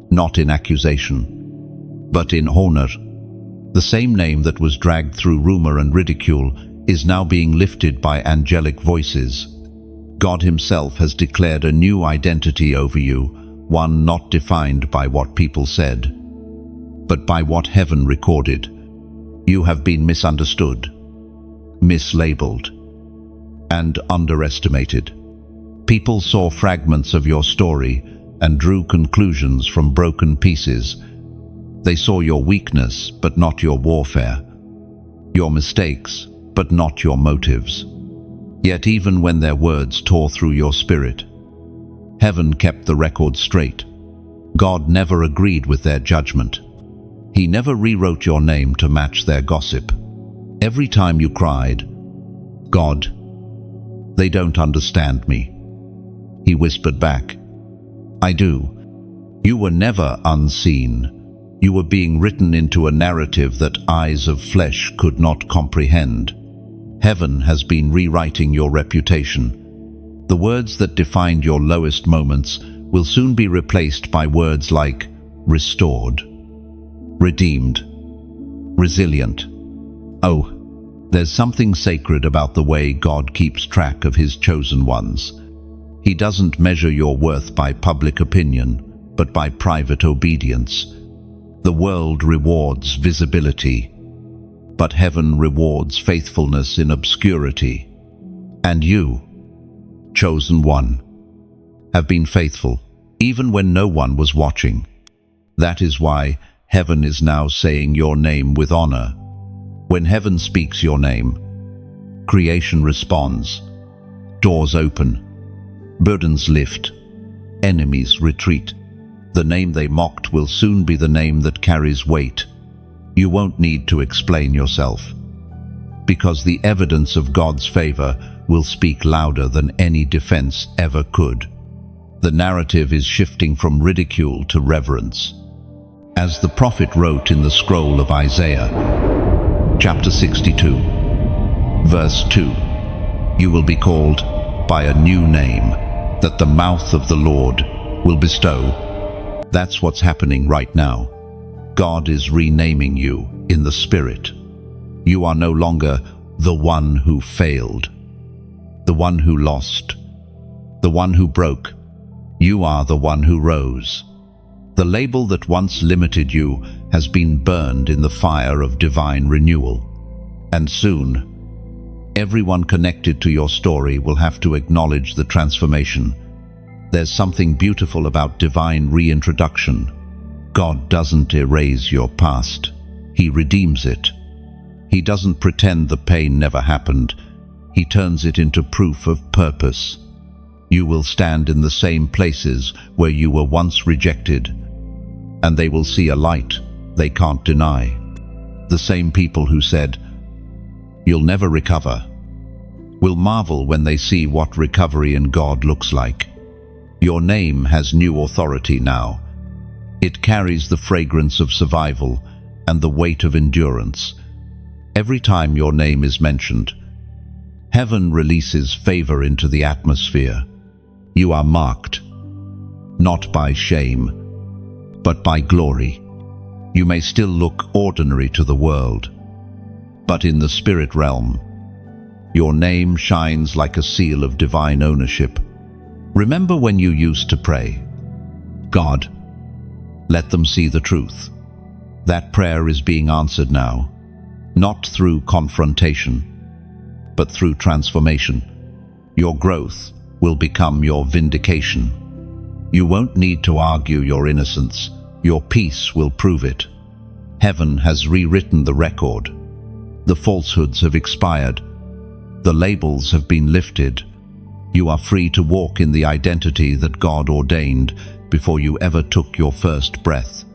not in accusation, but in honor. The same name that was dragged through rumor and ridicule is now being lifted by angelic voices. God Himself has declared a new identity over you, one not defined by what people said, but by what heaven recorded. You have been misunderstood, mislabeled, and underestimated. People saw fragments of your story and drew conclusions from broken pieces. They saw your weakness, but not your warfare, your mistakes, but not your motives. Yet even when their words tore through your spirit, heaven kept the record straight. God never agreed with their judgment. He never rewrote your name to match their gossip. Every time you cried, "God, they don't understand me," He whispered back, "I do." You were never unseen. You were being written into a narrative that eyes of flesh could not comprehend. Heaven has been rewriting your reputation. The words that defined your lowest moments will soon be replaced by words like restored, redeemed, resilient. Oh, there's something sacred about the way God keeps track of His chosen ones. He doesn't measure your worth by public opinion, but by private obedience. The world rewards visibility, but heaven rewards faithfulness in obscurity. And you, chosen one, have been faithful, even when no one was watching. That is why heaven is now saying your name with honor. When heaven speaks your name, creation responds. Doors open, burdens lift, enemies retreat. The name they mocked will soon be the name that carries weight. You won't need to explain yourself, because the evidence of God's favor will speak louder than any defense ever could. The narrative is shifting from ridicule to reverence. As the prophet wrote in the scroll of Isaiah, chapter 62, verse 2, "You will be called by a new name that the mouth of the Lord will bestow." That's what's happening right now. God is renaming you in the Spirit. You are no longer the one who failed, the one who lost, the one who broke. You are the one who rose. The label that once limited you has been burned in the fire of divine renewal. And soon, everyone connected to your story will have to acknowledge the transformation. There's something beautiful about divine reintroduction. God doesn't erase your past. He redeems it. He doesn't pretend the pain never happened. He turns it into proof of purpose. You will stand in the same places where you were once rejected, and they will see a light they can't deny. The same people who said, "You'll never recover," will marvel when they see what recovery in God looks like. Your name has new authority now. It carries the fragrance of survival and the weight of endurance. Every time your name is mentioned, heaven releases favor into the atmosphere. You are marked, not by shame, but by glory. You may still look ordinary to the world, but in the spirit realm, your name shines like a seal of divine ownership. Remember when you used to pray, "God, let them see the truth." That prayer is being answered now, not through confrontation, but through transformation. Your growth will become your vindication. You won't need to argue your innocence. Your peace will prove it. Heaven has rewritten the record. The falsehoods have expired. The labels have been lifted. You are free to walk in the identity that God ordained before you ever took your first breath.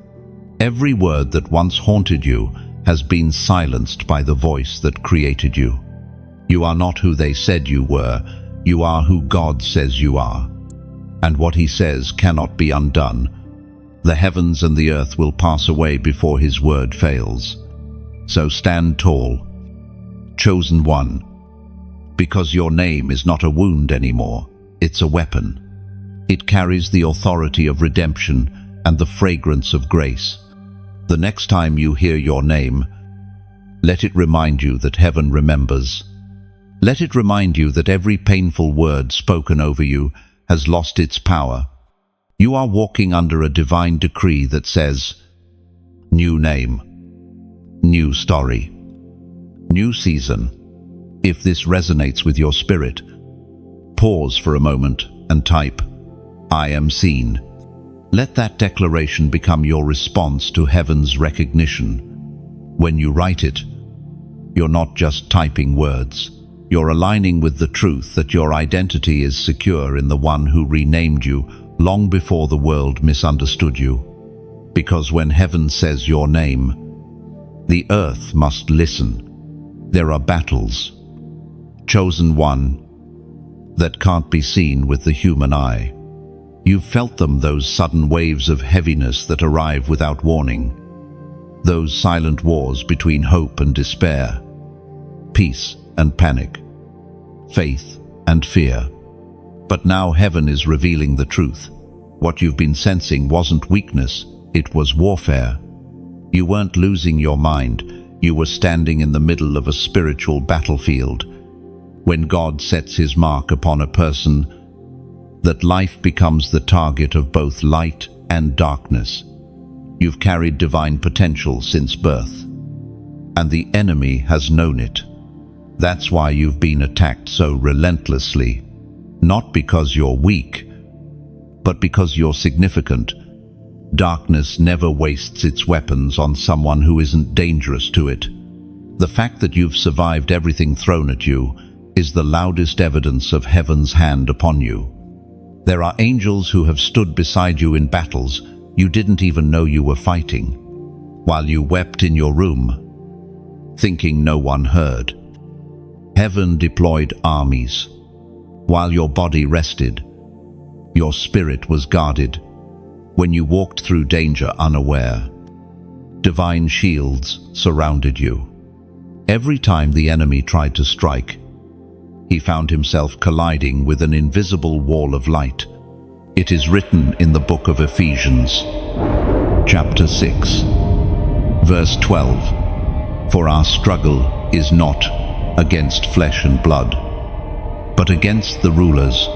Every word that once haunted you has been silenced by the voice that created you. You are not who they said you were. You are who God says you are. And what He says cannot be undone. The heavens and the earth will pass away before His word fails. So stand tall, chosen one, because your name is not a wound anymore. It's a weapon. It carries the authority of redemption and the fragrance of grace. The next time you hear your name, let it remind you that heaven remembers. Let it remind you that every painful word spoken over you has lost its power. You are walking under a divine decree that says, new name, new story, new season. If this resonates with your spirit, pause for a moment and type, "I am seen." Let that declaration become your response to heaven's recognition. When you write it, you're not just typing words. You're aligning with the truth that your identity is secure in the one who renamed you long before the world misunderstood you. Because when heaven says your name, the earth must listen. There are battles, chosen one, that can't be seen with the human eye. You've felt them, those sudden waves of heaviness that arrive without warning. Those silent wars between hope and despair, peace and panic, faith and fear. But now heaven is revealing the truth. What you've been sensing wasn't weakness, it was warfare. You weren't losing your mind, you were standing in the middle of a spiritual battlefield. When God sets his mark upon a person, that life becomes the target of both light and darkness. You've carried divine potential since birth, and the enemy has known it. That's why you've been attacked so relentlessly, not because you're weak, but because you're significant. Darkness never wastes its weapons on someone who isn't dangerous to it. The fact that you've survived everything thrown at you is the loudest evidence of heaven's hand upon you. There are angels who have stood beside you in battles you didn't even know you were fighting, while you wept in your room, thinking no one heard. Heaven deployed armies. While your body rested, your spirit was guarded. When you walked through danger unaware, divine shields surrounded you. Every time the enemy tried to strike, he found himself colliding with an invisible wall of light. It is written in the book of Ephesians, chapter 6, verse 12, "For our struggle is not against flesh and blood, but against the rulers,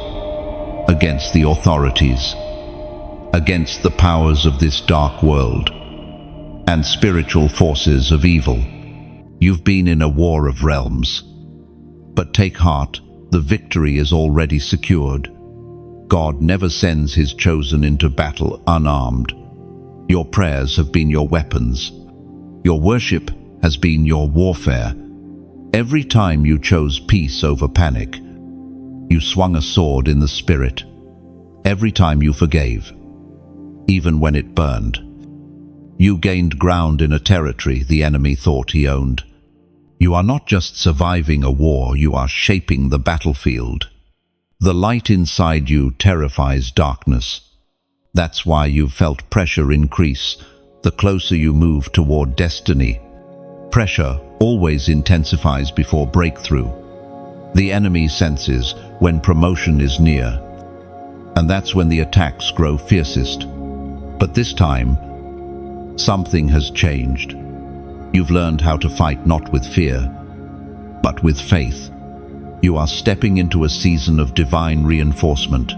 against the authorities, against the powers of this dark world, and spiritual forces of evil." You've been in a war of realms. But take heart, the victory is already secured. God never sends his chosen into battle unarmed. Your prayers have been your weapons. Your worship has been your warfare. Every time you chose peace over panic, you swung a sword in the spirit. Every time you forgave, even when it burned, you gained ground in a territory the enemy thought he owned. You are not just surviving a war, you are shaping the battlefield. The light inside you terrifies darkness. That's why you've felt pressure increase the closer you move toward destiny. Pressure always intensifies before breakthrough. The enemy senses when promotion is near, and that's when the attacks grow fiercest. But this time, something has changed. You've learned how to fight not with fear, but with faith. You are stepping into a season of divine reinforcement.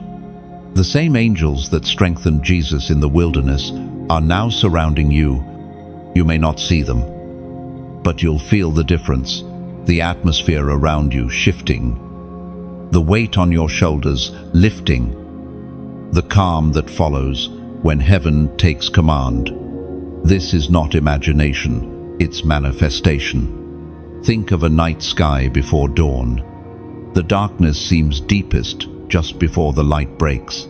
The same angels that strengthened Jesus in the wilderness are now surrounding you. You may not see them, but you'll feel the difference, the atmosphere around you shifting, the weight on your shoulders lifting, the calm that follows when heaven takes command. This is not imagination, it's manifestation. Think of a night sky before dawn. The darkness seems deepest just before the light breaks.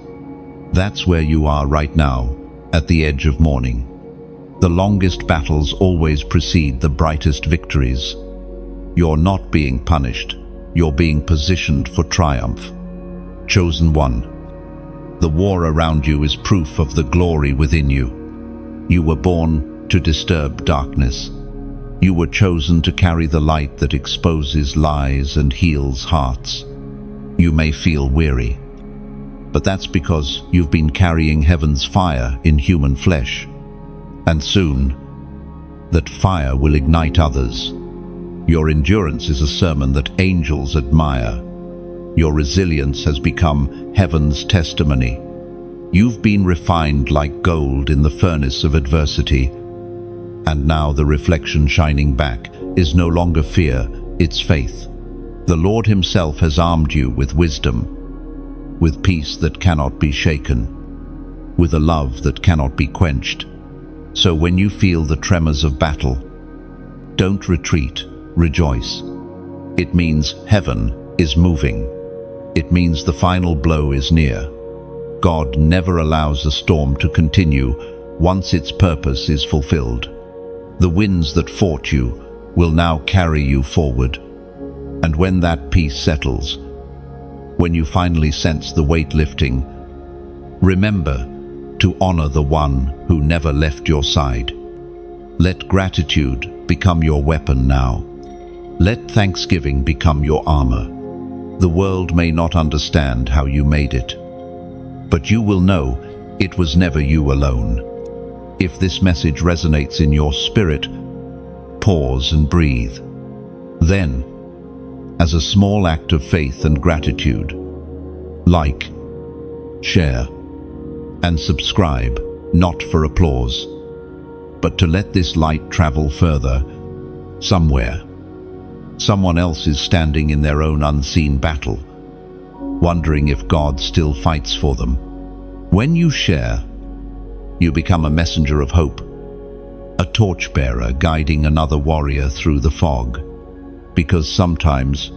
That's where you are right now, at the edge of morning. The longest battles always precede the brightest victories. You're not being punished, you're being positioned for triumph. Chosen one. The war around you is proof of the glory within you. You were born to disturb darkness. You were chosen to carry the light that exposes lies and heals hearts. You may feel weary, but that's because you've been carrying heaven's fire in human flesh. And soon, that fire will ignite others. Your endurance is a sermon that angels admire. Your resilience has become heaven's testimony. You've been refined like gold in the furnace of adversity. And now the reflection shining back is no longer fear, it's faith. The Lord himself has armed you with wisdom, with peace that cannot be shaken, with a love that cannot be quenched. So when you feel the tremors of battle, don't retreat, rejoice. It means heaven is moving. It means the final blow is near. God never allows a storm to continue once its purpose is fulfilled. The winds that fought you will now carry you forward. And when that peace settles, when you finally sense the weight lifting, remember to honor the one who never left your side. Let gratitude become your weapon now. Let thanksgiving become your armor. The world may not understand how you made it, but you will know it was never you alone. If this message resonates in your spirit, pause and breathe. Then, as a small act of faith and gratitude, like, share, and subscribe, not for applause, but to let this light travel further, somewhere. Someone else is standing in their own unseen battle, wondering if God still fights for them. When you share, you become a messenger of hope, a torchbearer guiding another warrior through the fog. Because sometimes,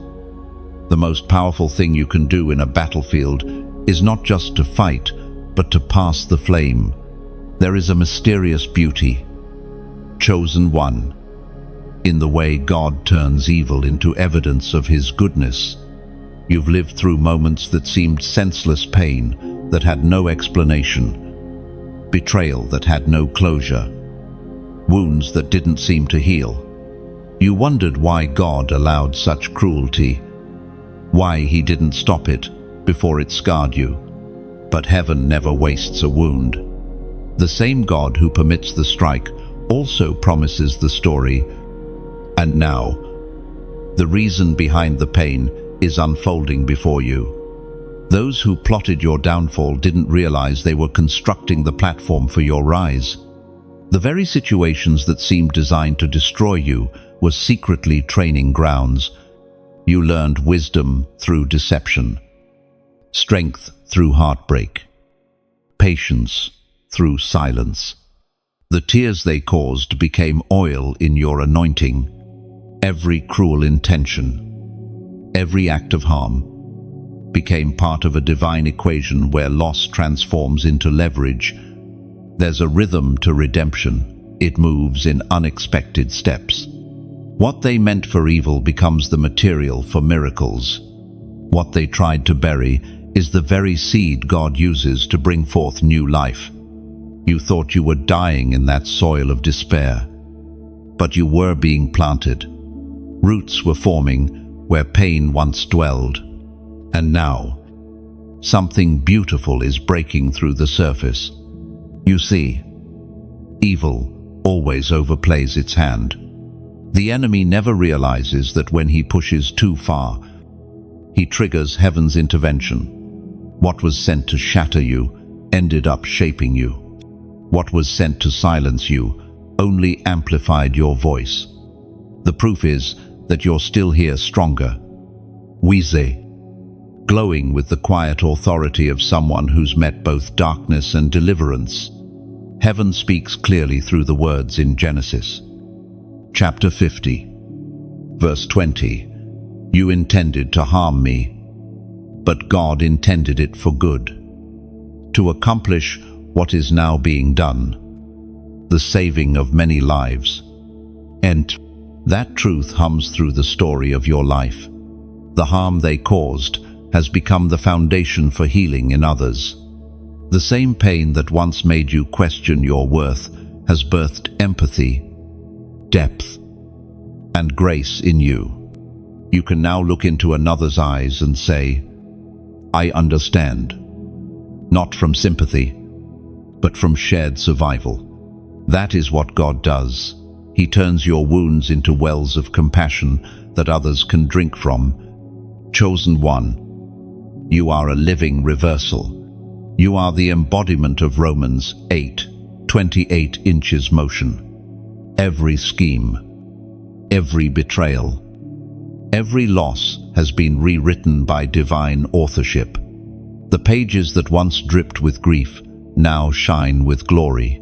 the most powerful thing you can do in a battlefield is not just to fight, but to pass the flame. There is a mysterious beauty, chosen one, in the way God turns evil into evidence of His goodness. You've lived through moments that seemed senseless pain, that had no explanation, betrayal that had no closure, wounds that didn't seem to heal. You wondered why God allowed such cruelty, why He didn't stop it before it scarred you. But heaven never wastes a wound. The same God who permits the strike also promises the story. And now, the reason behind the pain is unfolding before you. Those who plotted your downfall didn't realize they were constructing the platform for your rise. The very situations that seemed designed to destroy you were secretly training grounds. You learned wisdom through deception, strength through heartbreak, patience through silence. The tears they caused became oil in your anointing. Every cruel intention, every act of harm, became part of a divine equation where loss transforms into leverage. There's a rhythm to redemption. It moves in unexpected steps. What they meant for evil becomes the material for miracles. What they tried to bury is the very seed God uses to bring forth new life. You thought you were dying in that soil of despair, but you were being planted. Roots were forming where pain once dwelled, and now something beautiful is breaking through the surface. You see, evil always overplays its hand. The enemy never realizes that when he pushes too far, he triggers heaven's intervention. What was sent to shatter you ended up shaping you. What was sent to silence you only amplified your voice. The proof is that you're still here stronger. Wize, glowing with the quiet authority of someone who's met both darkness and deliverance. Heaven speaks clearly through the words in Genesis. Chapter 50, verse 20. You intended to harm me, but God intended it for good, to accomplish what is now being done, the saving of many lives. And that truth hums through the story of your life. The harm they caused has become the foundation for healing in others. The same pain that once made you question your worth has birthed empathy, depth, and grace in you. You can now look into another's eyes and say, I understand. Not from sympathy, but from shared survival. That is what God does. He turns your wounds into wells of compassion that others can drink from. Chosen one, you are a living reversal. You are the embodiment of Romans 8:28 inches motion. Every scheme, every betrayal, every loss has been rewritten by divine authorship. The pages that once dripped with grief now shine with glory.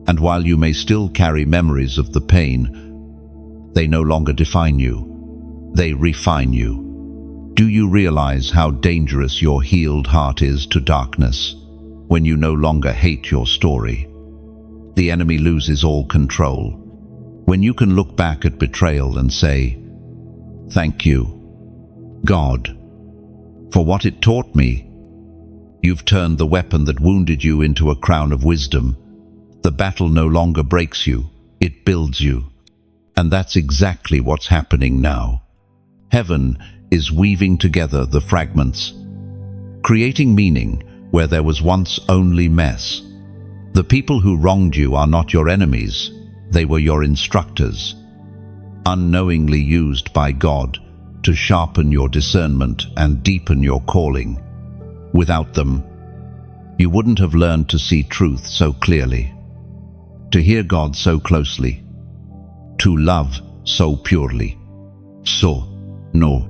And while you may still carry memories of the pain, they no longer define you. They refine you. Do you realize how dangerous your healed heart is to darkness when you no longer hate your story? The enemy loses all control. When you can look back at betrayal and say, thank you, God, for what it taught me. You've turned the weapon that wounded you into a crown of wisdom. The battle no longer breaks you, it builds you. And that's exactly what's happening now. Heaven is weaving together the fragments, creating meaning where there was once only mess. The people who wronged you are not your enemies, they were your instructors, unknowingly used by God to sharpen your discernment and deepen your calling. Without them, you wouldn't have learned to see truth so clearly, to hear God so closely, to love so purely. So, no,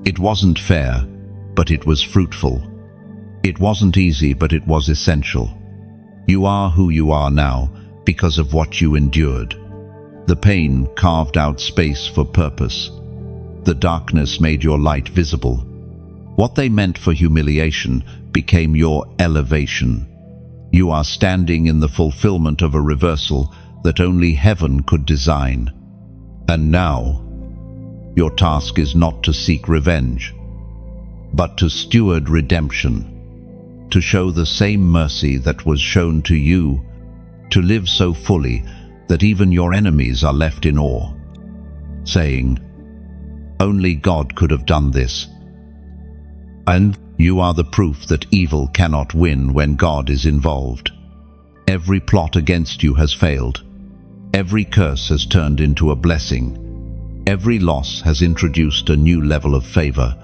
it wasn't fair, but it was fruitful. It wasn't easy, but it was essential. You are who you are now because of what you endured. The pain carved out space for purpose. The darkness made your light visible. What they meant for humiliation became your elevation. You are standing in the fulfillment of a reversal that only heaven could design. And now, your task is not to seek revenge, but to steward redemption, to show the same mercy that was shown to you, to live so fully that even your enemies are left in awe, saying, "Only God could have done this." And you are the proof that evil cannot win when God is involved. Every plot against you has failed. Every curse has turned into a blessing. Every loss has introduced a new level of favor.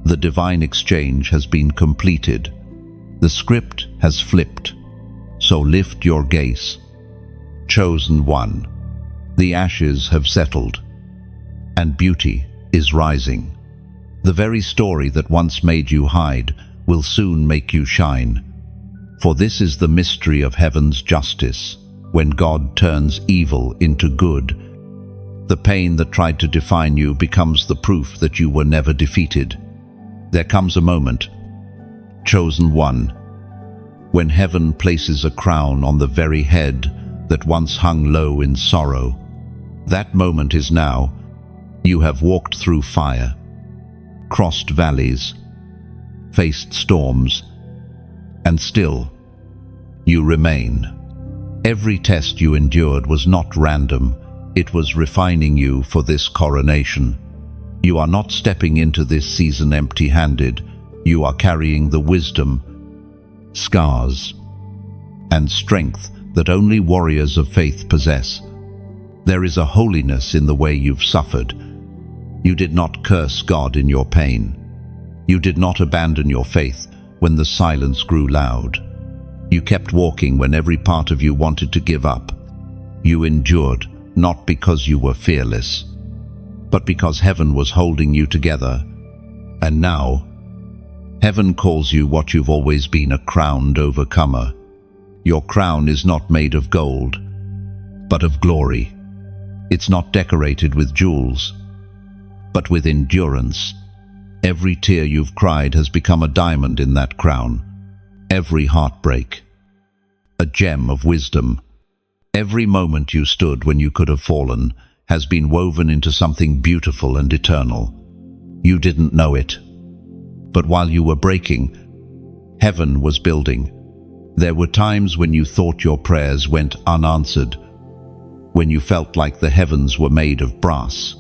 The divine exchange has been completed. The script has flipped. So lift your gaze. Chosen one, the ashes have settled, and beauty is rising. The very story that once made you hide will soon make you shine. For this is the mystery of heaven's justice, when God turns evil into good. The pain that tried to define you becomes the proof that you were never defeated. There comes a moment, chosen one, when heaven places a crown on the very head that once hung low in sorrow. That moment is now. You have walked through fire, crossed valleys, faced storms, and still you remain. Every test you endured was not random. It was refining you for this coronation. You are not stepping into this season empty-handed. You are carrying the wisdom, scars, and strength that only warriors of faith possess. There is a holiness in the way you've suffered. You did not curse God in your pain. You did not abandon your faith when the silence grew loud. You kept walking when every part of you wanted to give up. You endured not because you were fearless, but because heaven was holding you together. And now, heaven calls you what you've always been, a crowned overcomer. Your crown is not made of gold, but of glory. It's not decorated with jewels, but with endurance. Every tear you've cried has become a diamond in that crown. Every heartbreak, a gem of wisdom. Every moment you stood when you could have fallen has been woven into something beautiful and eternal. You didn't know it, but while you were breaking, heaven was building. There were times when you thought your prayers went unanswered, when you felt like the heavens were made of brass.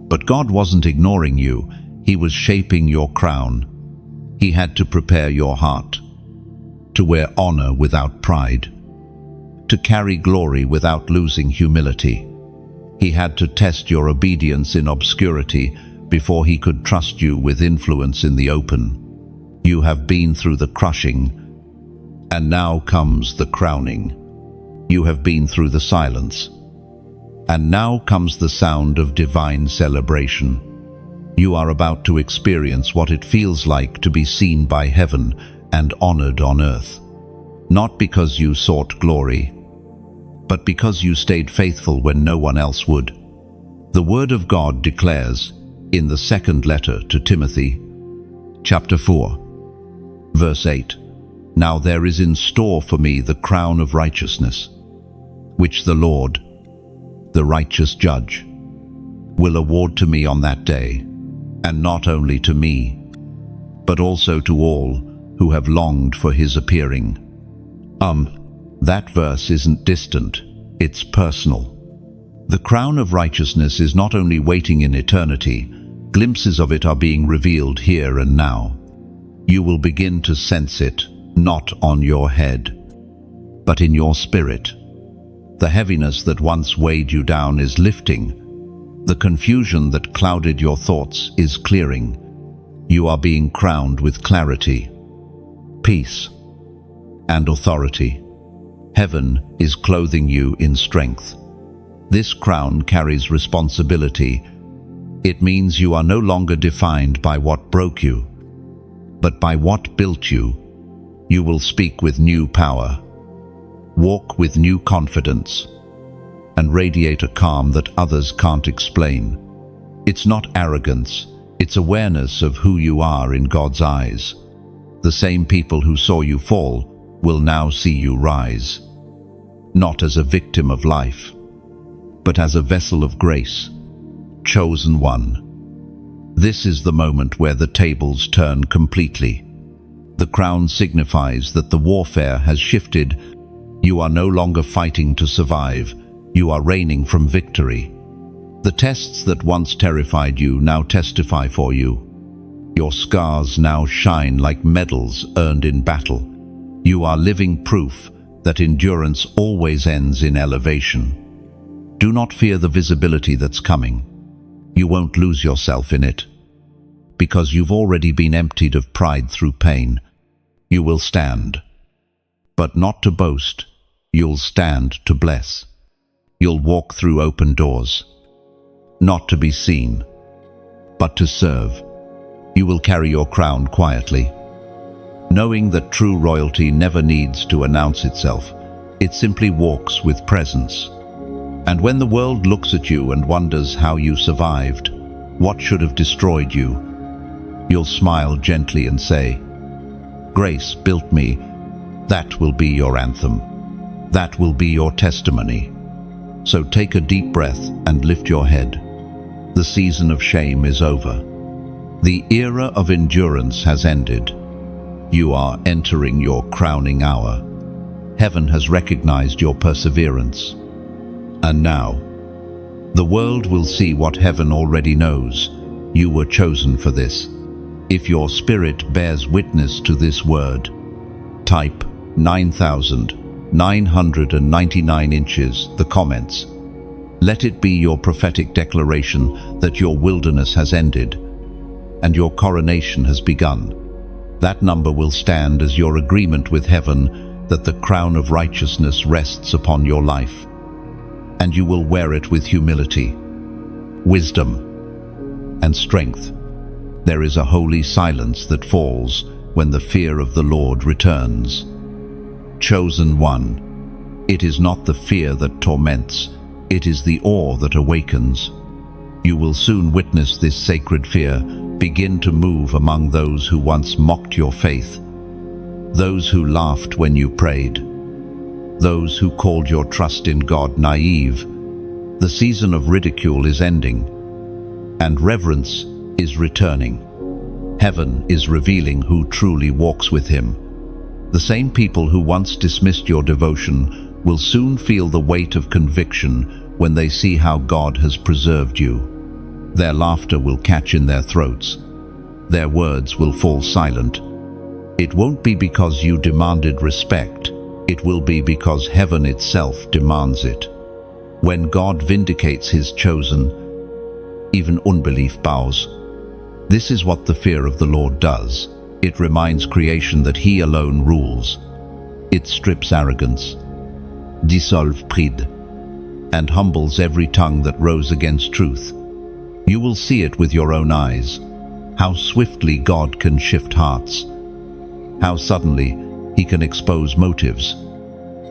But God wasn't ignoring you. He was shaping your crown. He had to prepare your heart to wear honor without pride, to carry glory without losing humility. He had to test your obedience in obscurity before he could trust you with influence in the open. You have been through the crushing, and now comes the crowning. You have been through the silence, and now comes the sound of divine celebration. You are about to experience what it feels like to be seen by heaven and honored on earth, not because you sought glory, but because you stayed faithful when no one else would. The Word of God declares in the second letter to Timothy, chapter 4, verse 8, "Now there is in store for me the crown of righteousness, which the Lord, the righteous judge, will award to me on that day, and not only to me, but also to all who have longed for his appearing." That verse isn't distant, it's personal. The crown of righteousness is not only waiting in eternity, glimpses of it are being revealed here and now. You will begin to sense it, not on your head, but in your spirit. The heaviness that once weighed you down is lifting. The confusion that clouded your thoughts is clearing. You are being crowned with clarity, peace, and authority. Heaven is clothing you in strength. This crown carries responsibility. It means you are no longer defined by what broke you, but by what built you. You will speak with new power, walk with new confidence, and radiate a calm that others can't explain. It's not arrogance, it's awareness of who you are in God's eyes. The same people who saw you fall will now see you rise, not as a victim of life, but as a vessel of grace, chosen one. This is the moment where the tables turn completely. The crown signifies that the warfare has shifted. You are no longer fighting to survive. You are reigning from victory. The tests that once terrified you now testify for you. Your scars now shine like medals earned in battle. You are living proof that endurance always ends in elevation. Do not fear the visibility that's coming. You won't lose yourself in it, because you've already been emptied of pride through pain. You will stand, but not to boast. You'll stand to bless. You'll walk through open doors, not to be seen, but to serve. You will carry your crown quietly, knowing that true royalty never needs to announce itself. It simply walks with presence. And when the world looks at you and wonders how you survived, what should have destroyed you, you'll smile gently and say, "Grace built me." That will be your anthem. That will be your testimony. So take a deep breath and lift your head. The season of shame is over. The era of endurance has ended. You are entering your crowning hour. Heaven has recognized your perseverance. And now, the world will see what heaven already knows. You were chosen for this. If your spirit bears witness to this word, type 9,999 inches, the comments. Let it be your prophetic declaration that your wilderness has ended and your coronation has begun. That number will stand as your agreement with heaven that the crown of righteousness rests upon your life, and you will wear it with humility, wisdom, and strength. There is a holy silence that falls when the fear of the Lord returns. Chosen one. It is not the fear that torments, it is the awe that awakens. You will soon witness this sacred fear begin to move among those who once mocked your faith, those who laughed when you prayed, those who called your trust in God naive. The season of ridicule is ending, and reverence is returning. Heaven is revealing who truly walks with Him. The same people who once dismissed your devotion will soon feel the weight of conviction when they see how God has preserved you. Their laughter will catch in their throats. Their words will fall silent. It won't be because you demanded respect. It will be because heaven itself demands it. When God vindicates His chosen, even unbelief bows. This is what the fear of the Lord does. It reminds creation that He alone rules. It strips arrogance, dissolves pride, and humbles every tongue that rose against truth. You will see it with your own eyes, how swiftly God can shift hearts, how suddenly He can expose motives.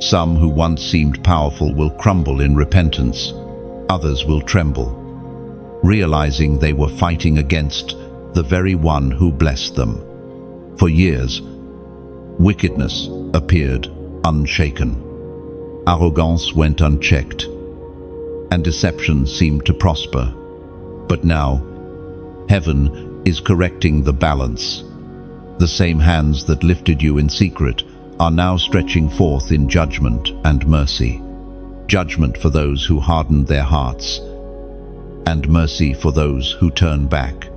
Some who once seemed powerful will crumble in repentance. Others will tremble, realizing they were fighting against the very one who blessed them. For years, wickedness appeared unshaken. Arrogance went unchecked, and deception seemed to prosper. But now, heaven is correcting the balance. The same hands that lifted you in secret are now stretching forth in judgment and mercy. judgment for those who hardened their hearts, and mercy for those who turn back.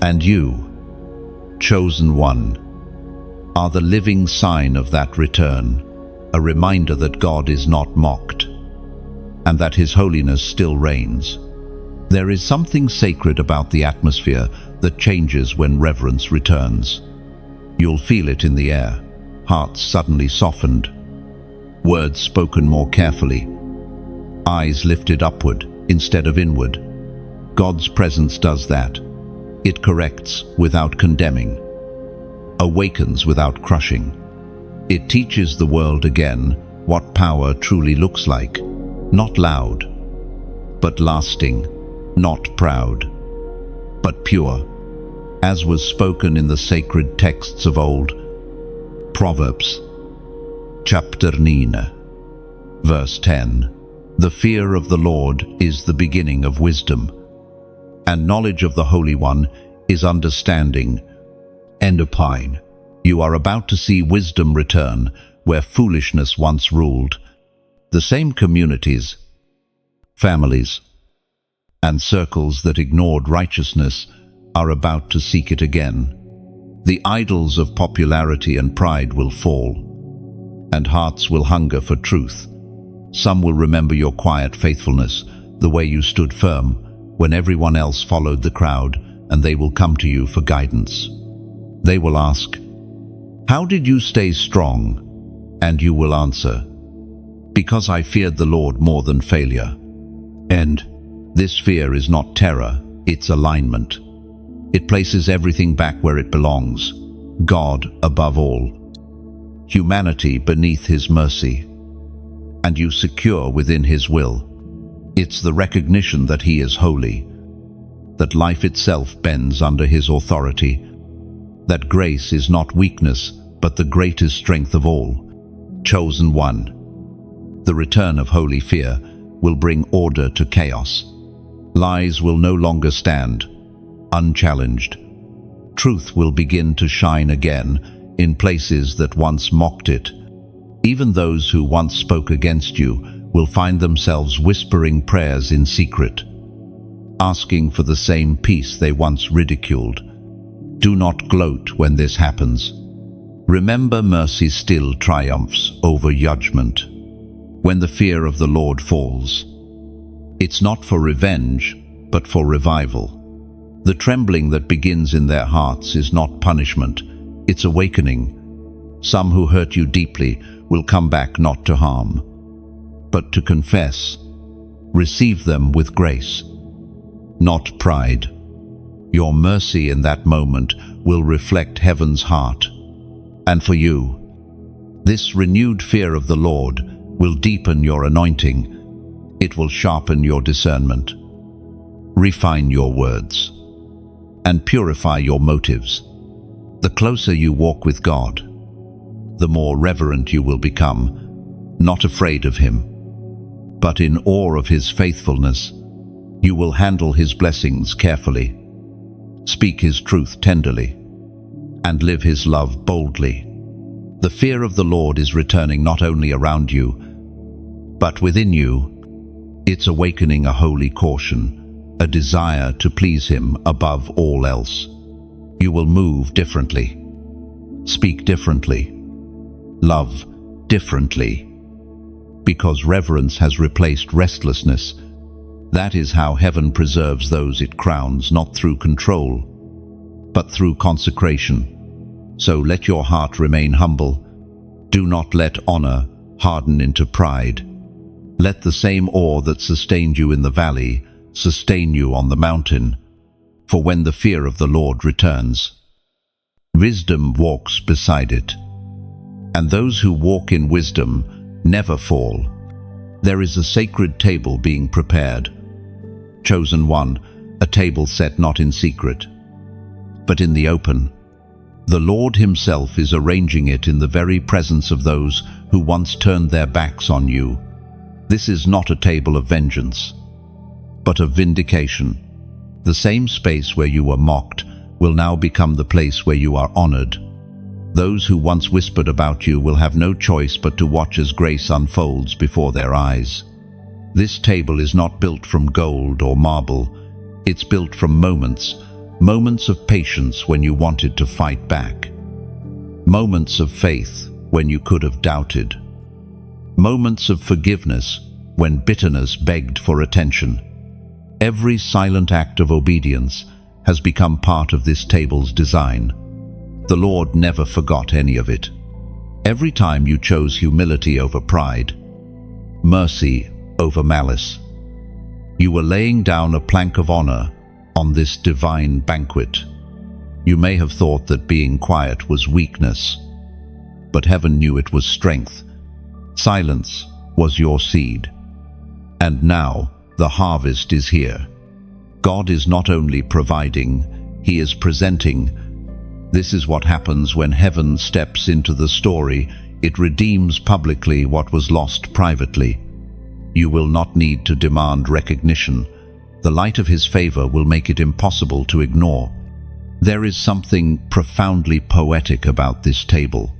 And you, chosen one, are the living sign of that return, a reminder that God is not mocked, and that His holiness still reigns. There is something sacred about the atmosphere that changes when reverence returns. You'll feel it in the air, hearts suddenly softened, words spoken more carefully, eyes lifted upward instead of inward. God's presence does that. It corrects without condemning, awakens without crushing. It teaches the world again what power truly looks like, not loud, but lasting, not proud, but pure, as was spoken in the sacred texts of old. Proverbs, chapter 9, verse 10. The fear of the Lord is the beginning of wisdom, and knowledge of the Holy One is understanding. End of pine. You are about to see wisdom return where foolishness once ruled. The same communities, families, and circles that ignored righteousness are about to seek it again. The idols of popularity and pride will fall, and hearts will hunger for truth. Some will remember your quiet faithfulness, the way you stood firm when everyone else followed the crowd, and they will come to you for guidance. They will ask, "How did you stay strong?" And you will answer, "Because I feared the Lord more than failure." And this fear is not terror, it's alignment. It places everything back where it belongs, God above all, humanity beneath His mercy, and you secure within His will. It's the recognition that He is holy, that life itself bends under His authority, that grace is not weakness, but the greatest strength of all. Chosen one. The return of holy fear will bring order to chaos. Lies will no longer stand unchallenged. Truth will begin to shine again in places that once mocked it. Even those who once spoke against you will find themselves whispering prayers in secret, asking for the same peace they once ridiculed. Do not gloat when this happens. Remember, mercy still triumphs over judgment. When the fear of the Lord falls, it's not for revenge, but for revival. The trembling that begins in their hearts is not punishment, it's awakening. Some who hurt you deeply will come back not to harm, but to confess. Receive them with grace, not pride. Your mercy in that moment will reflect heaven's heart. And for you, this renewed fear of the Lord will deepen your anointing. It will sharpen your discernment, refine your words, and purify your motives. The closer you walk with God, the more reverent you will become, not afraid of Him, but in awe of His faithfulness. You will handle His blessings carefully, speak His truth tenderly, and live His love boldly. The fear of the Lord is returning not only around you, but within you. It's awakening a holy caution, a desire to please Him above all else. You will move differently, speak differently, love differently, because reverence has replaced restlessness. That is how heaven preserves those it crowns, not through control, but through consecration. So let your heart remain humble. Do not let honor harden into pride. Let the same awe that sustained you in the valley sustain you on the mountain. For when the fear of the Lord returns, wisdom walks beside it. And those who walk in wisdom never fall. There is a sacred table being prepared. Chosen one, a table set not in secret, but in the open. The Lord Himself is arranging it in the very presence of those who once turned their backs on you. This is not a table of vengeance, but of vindication. The same space where you were mocked will now become the place where you are honored. Those who once whispered about you will have no choice but to watch as grace unfolds before their eyes. This table is not built from gold or marble. It's built from moments of patience when you wanted to fight back. Moments of faith when you could have doubted. Moments of forgiveness when bitterness begged for attention. Every silent act of obedience has become part of this table's design. The Lord never forgot any of it. Every time you chose humility over pride, mercy over malice, you were laying down a plank of honor on this divine banquet. You may have thought that being quiet was weakness, but heaven knew it was strength. Silence was your seed. And now the harvest is here. God is not only providing, He is presenting. This is what happens when heaven steps into the story. It redeems publicly what was lost privately. You will not need to demand recognition. The light of His favor will make it impossible to ignore. There is something profoundly poetic about this table.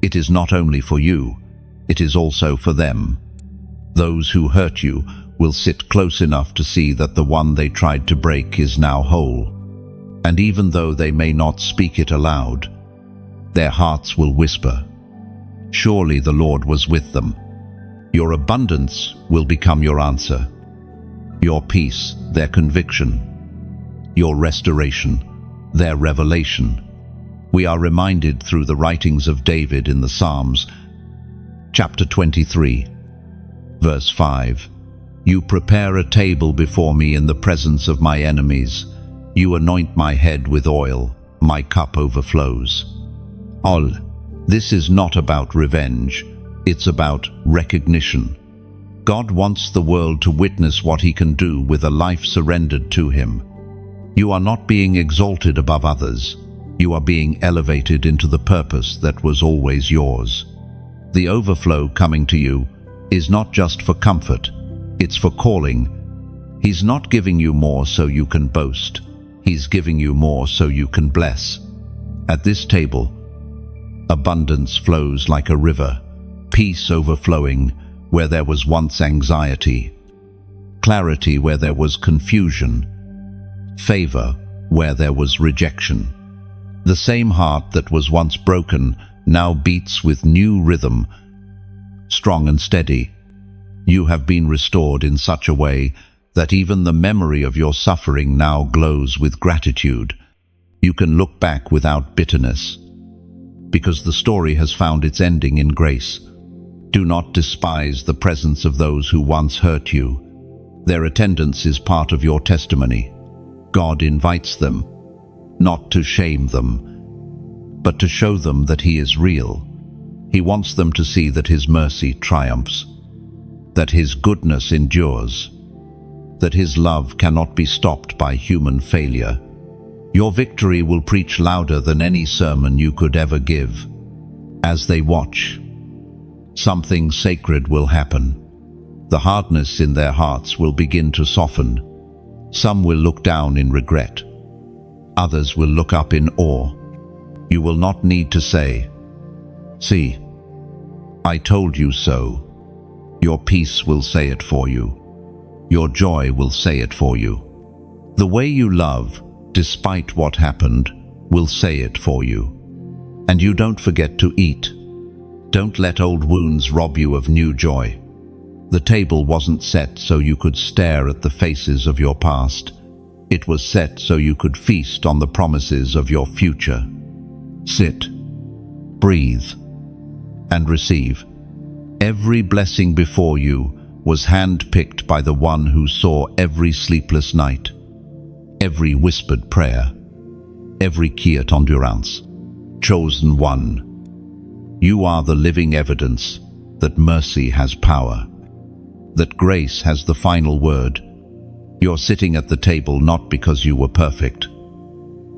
It is not only for you, it is also for them. Those who hurt you will sit close enough to see that the one they tried to break is now whole. And even though they may not speak it aloud, their hearts will whisper, "Surely the Lord was with them." Your abundance will become your answer. Your peace, their conviction. Your restoration, their revelation. We are reminded through the writings of David in the Psalms, chapter 23, verse 5. You prepare a table before me in the presence of my enemies. You anoint my head with oil, my cup overflows. This is not about revenge, it's about recognition. God wants the world to witness what He can do with a life surrendered to Him. You are not being exalted above others. You are being elevated into the purpose that was always yours. The overflow coming to you is not just for comfort, it's for calling. He's not giving you more so you can boast. He's giving you more so you can bless. At this table, abundance flows like a river, peace overflowing where there was once anxiety, clarity where there was confusion, favor where there was rejection. The same heart that was once broken now beats with new rhythm, strong and steady. You have been restored in such a way that even the memory of your suffering now glows with gratitude. You can look back without bitterness, because the story has found its ending in grace. Do not despise the presence of those who once hurt you. Their attendance is part of your testimony. God invites them, not to shame them, but to show them that He is real. He wants them to see that His mercy triumphs, that His goodness endures, that His love cannot be stopped by human failure. Your victory will preach louder than any sermon you could ever give. As they watch, something sacred will happen. The hardness in their hearts will begin to soften. Some will look down in regret. Others will look up in awe. You will not need to say, "See, I told you so." Your peace will say it for you. Your joy will say it for you. The way you love, despite what happened, will say it for you. And you don't forget to eat. Don't let old wounds rob you of new joy. The table wasn't set so you could stare at the faces of your past. It was set so you could feast on the promises of your future. Sit, breathe, and receive. Every blessing before you was hand-picked by the one who saw every sleepless night, every whispered prayer, every quiet endurance. Chosen one. You are the living evidence that mercy has power, that grace has the final word. You're sitting at the table not because you were perfect,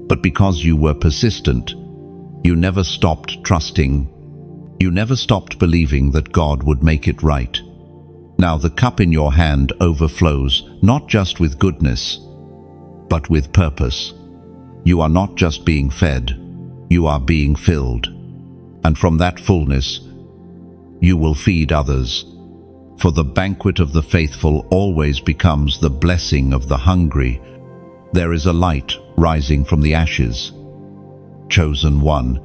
but because you were persistent. You never stopped trusting. You never stopped believing that God would make it right. Now the cup in your hand overflows, not just with goodness, but with purpose. You are not just being fed, you are being filled. And from that fullness, you will feed others. For the banquet of the faithful always becomes the blessing of the hungry. There is a light rising from the ashes. Chosen one,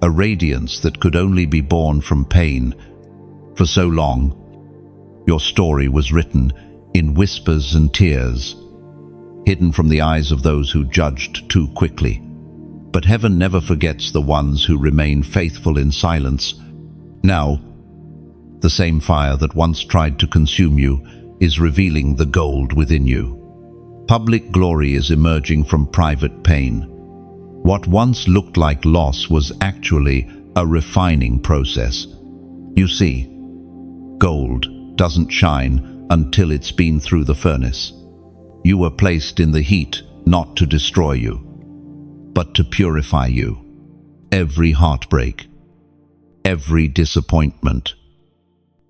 a radiance that could only be born from pain. For so long, your story was written in whispers and tears, hidden from the eyes of those who judged too quickly. But heaven never forgets the ones who remain faithful in silence. Now, the same fire that once tried to consume you is revealing the gold within you. Public glory is emerging from private pain. What once looked like loss was actually a refining process. You see, gold doesn't shine until it's been through the furnace. You were placed in the heat not to destroy you, but to purify you. Every heartbreak, every disappointment,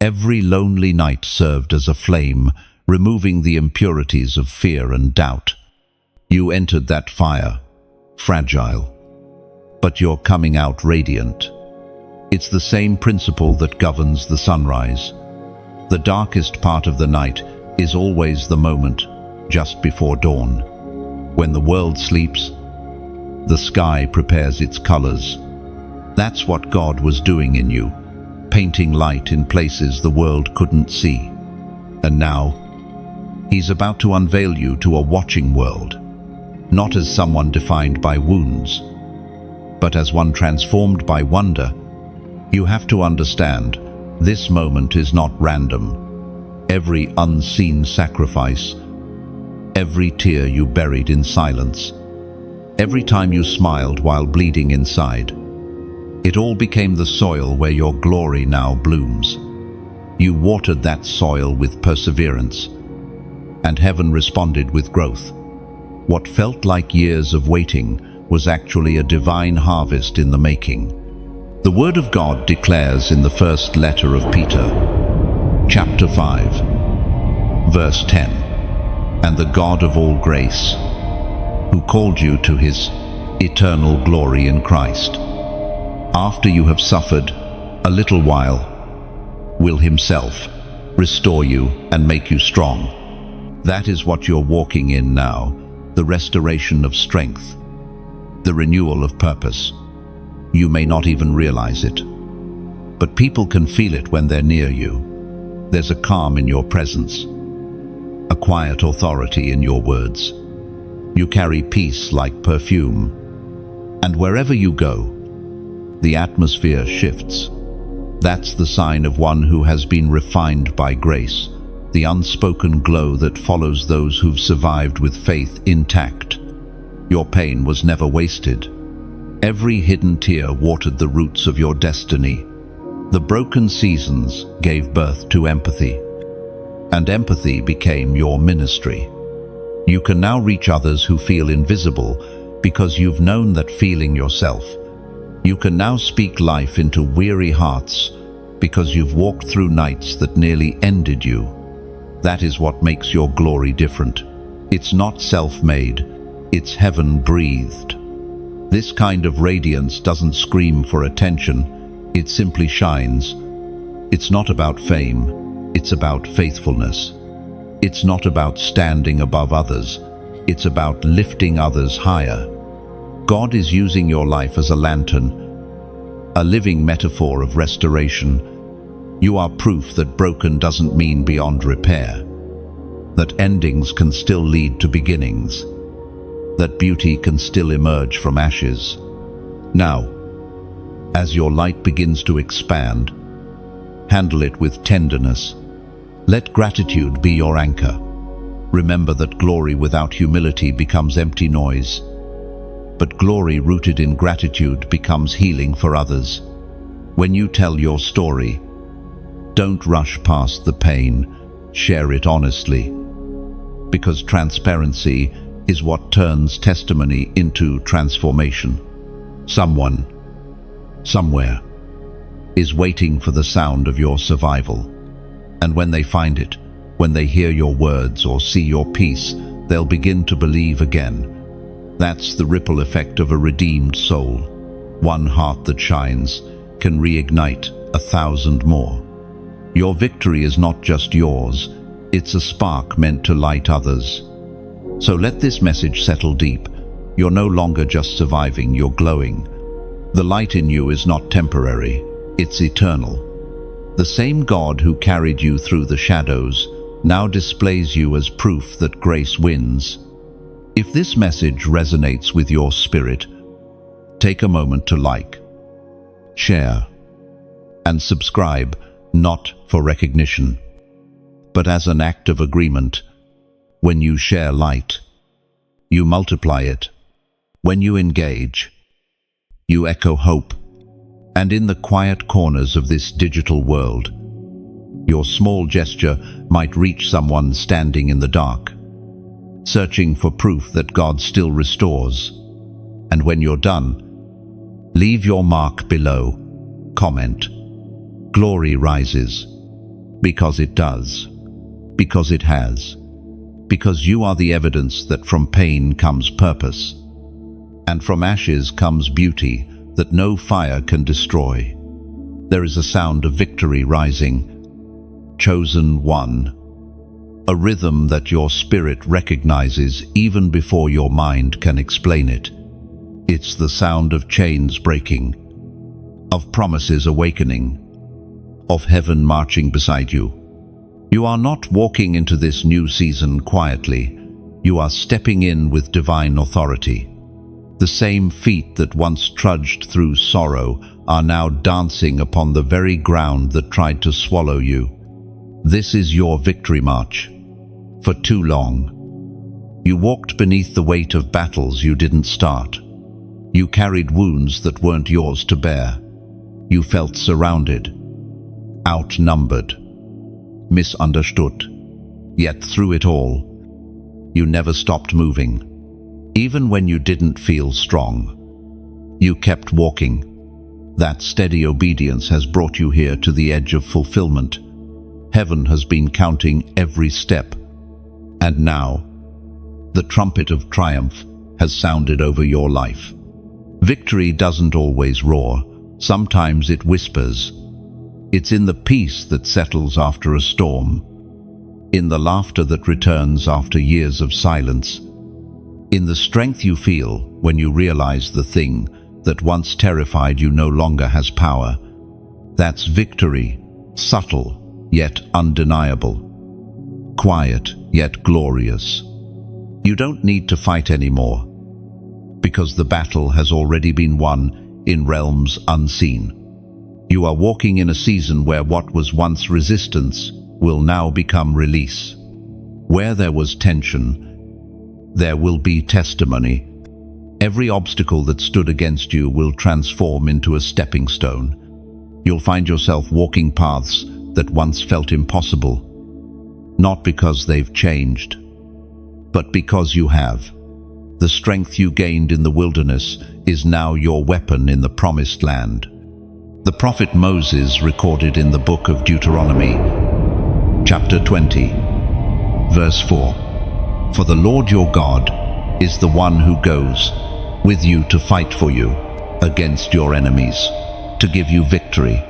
every lonely night served as a flame, removing the impurities of fear and doubt. You entered that fire, fragile, but you're coming out radiant. It's the same principle that governs the sunrise. The darkest part of the night is always the moment just before dawn. When the world sleeps, the sky prepares its colors. That's what God was doing in you, painting light in places the world couldn't see. And now, He's about to unveil you to a watching world, not as someone defined by wounds, but as one transformed by wonder. You have to understand, this moment is not random. Every unseen sacrifice, every tear you buried in silence, every time you smiled while bleeding inside, it all became the soil where your glory now blooms. You watered that soil with perseverance, and heaven responded with growth. What felt like years of waiting was actually a divine harvest in the making. The Word of God declares in the first letter of Peter, chapter 5, verse 10, "And the God of all grace, who called you to His eternal glory in Christ, after you have suffered a little while, will Himself restore you and make you strong." That is what you're walking in now, the restoration of strength, the renewal of purpose. You may not even realize it, but people can feel it when they're near you. There's a calm in your presence, a quiet authority in your words. You carry peace like perfume, and wherever you go, the atmosphere shifts. That's the sign of one who has been refined by grace, the unspoken glow that follows those who've survived with faith intact. Your pain was never wasted. Every hidden tear watered the roots of your destiny. The broken seasons gave birth to empathy, and empathy became your ministry. You can now reach others who feel invisible because you've known that feeling yourself. You can now speak life into weary hearts because you've walked through nights that nearly ended you. That is what makes your glory different. It's not self-made, it's heaven-breathed. This kind of radiance doesn't scream for attention, it simply shines. It's not about fame, it's about faithfulness. It's not about standing above others, it's about lifting others higher. God is using your life as a lantern, a living metaphor of restoration. You are proof that broken doesn't mean beyond repair, that endings can still lead to beginnings, that beauty can still emerge from ashes. Now, as your light begins to expand, handle it with tenderness. Let gratitude be your anchor. Remember that glory without humility becomes empty noise, but glory rooted in gratitude becomes healing for others. When you tell your story, don't rush past the pain, share it honestly, because transparency is what turns testimony into transformation. Someone, somewhere, is waiting for the sound of your survival. And when they find it, when they hear your words or see your peace, they'll begin to believe again. That's the ripple effect of a redeemed soul. One heart that shines can reignite 1,000 more. Your victory is not just yours, it's a spark meant to light others. So let this message settle deep. You're no longer just surviving, you're glowing. The light in you is not temporary, it's eternal. The same God who carried you through the shadows now displays you as proof that grace wins. If this message resonates with your spirit, take a moment to like, share, and subscribe, not for recognition, but as an act of agreement. When you share light, you multiply it. When you engage, you echo hope. And in the quiet corners of this digital world, your small gesture might reach someone standing in the dark, searching for proof that God still restores. And when you're done, leave your mark below. Comment, "Glory rises," because it does, because it has, because you are the evidence that from pain comes purpose, and from ashes comes beauty that no fire can destroy. There is a sound of victory rising. Chosen one. A rhythm that your spirit recognizes even before your mind can explain it. It's the sound of chains breaking, of promises awakening, of heaven marching beside you. You are not walking into this new season quietly. You are stepping in with divine authority. The same feet that once trudged through sorrow are now dancing upon the very ground that tried to swallow you. This is your victory march. For too long, you walked beneath the weight of battles you didn't start. You carried wounds that weren't yours to bear. You felt surrounded, outnumbered, misunderstood. Yet through it all, you never stopped moving. Even when you didn't feel strong, you kept walking. That steady obedience has brought you here to the edge of fulfillment. Heaven has been counting every step. And now, the trumpet of triumph has sounded over your life. Victory doesn't always roar. Sometimes it whispers. It's in the peace that settles after a storm, in the laughter that returns after years of silence, in the strength you feel when you realize the thing that once terrified you no longer has power. That's victory, subtle yet undeniable, quiet yet glorious. You don't need to fight anymore, because the battle has already been won in realms unseen. You are walking in a season where what was once resistance will now become release. Where there was tension, there will be testimony. Every obstacle that stood against you will transform into a stepping stone. You'll find yourself walking paths that once felt impossible, not because they've changed, but because you have. The strength you gained in the wilderness is now your weapon in the promised land. The prophet Moses recorded in the book of Deuteronomy, chapter 20, verse 4, "For the Lord your God is the one who goes with you to fight for you against your enemies, to give you victory."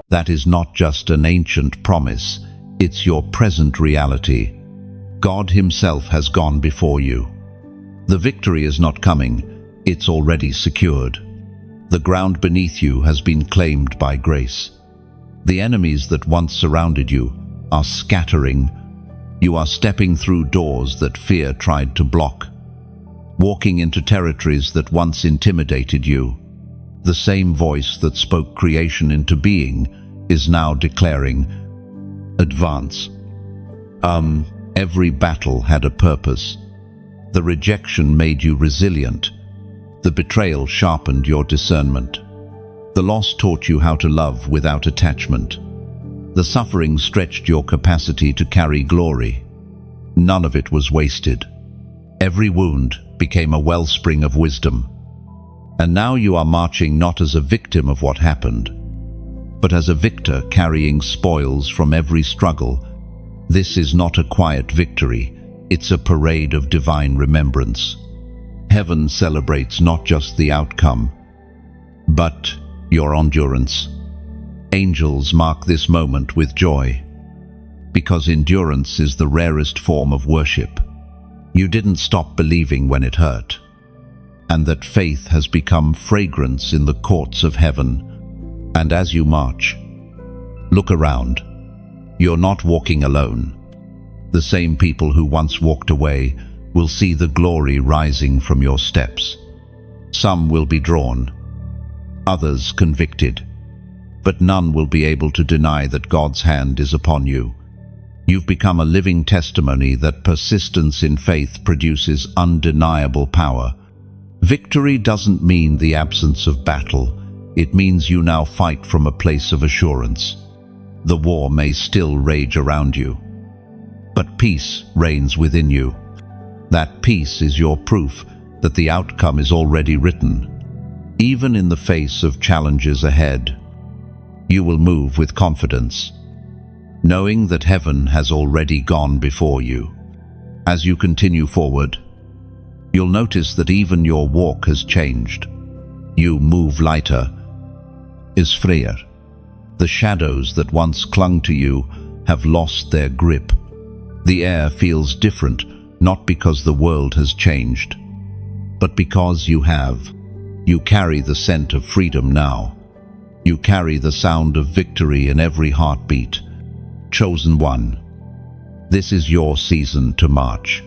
That is not just an ancient promise, it's your present reality. God Himself has gone before you. The victory is not coming, it's already secured. The ground beneath you has been claimed by grace. The enemies that once surrounded you are scattering. You are stepping through doors that fear tried to block, walking into territories that once intimidated you. The same voice that spoke creation into being is now declaring, "Advance." Every battle had a purpose. The rejection made you resilient. The betrayal sharpened your discernment. The loss taught you how to love without attachment. The suffering stretched your capacity to carry glory. None of it was wasted. Every wound became a wellspring of wisdom. And now you are marching not as a victim of what happened, but as a victor carrying spoils from every struggle. This is not a quiet victory, it's a parade of divine remembrance. Heaven celebrates not just the outcome, but your endurance. Angels mark this moment with joy, because endurance is the rarest form of worship. You didn't stop believing when it hurt, and that faith has become fragrance in the courts of heaven. And as you march, look around. You're not walking alone. The same people who once walked away will see the glory rising from your steps. Some will be drawn, others convicted, but none will be able to deny that God's hand is upon you. You've become a living testimony that persistence in faith produces undeniable power. Victory doesn't mean the absence of battle. It means you now fight from a place of assurance. The war may still rage around you, but peace reigns within you. That peace is your proof that the outcome is already written. Even in the face of challenges ahead, you will move with confidence, knowing that heaven has already gone before you. As you continue forward, you'll notice that even your walk has changed. You move lighter, is freer. The shadows that once clung to you have lost their grip. The air feels different, not because the world has changed, but because you have. You carry the scent of freedom now. You carry the sound of victory in every heartbeat. Chosen one, this is your season to march,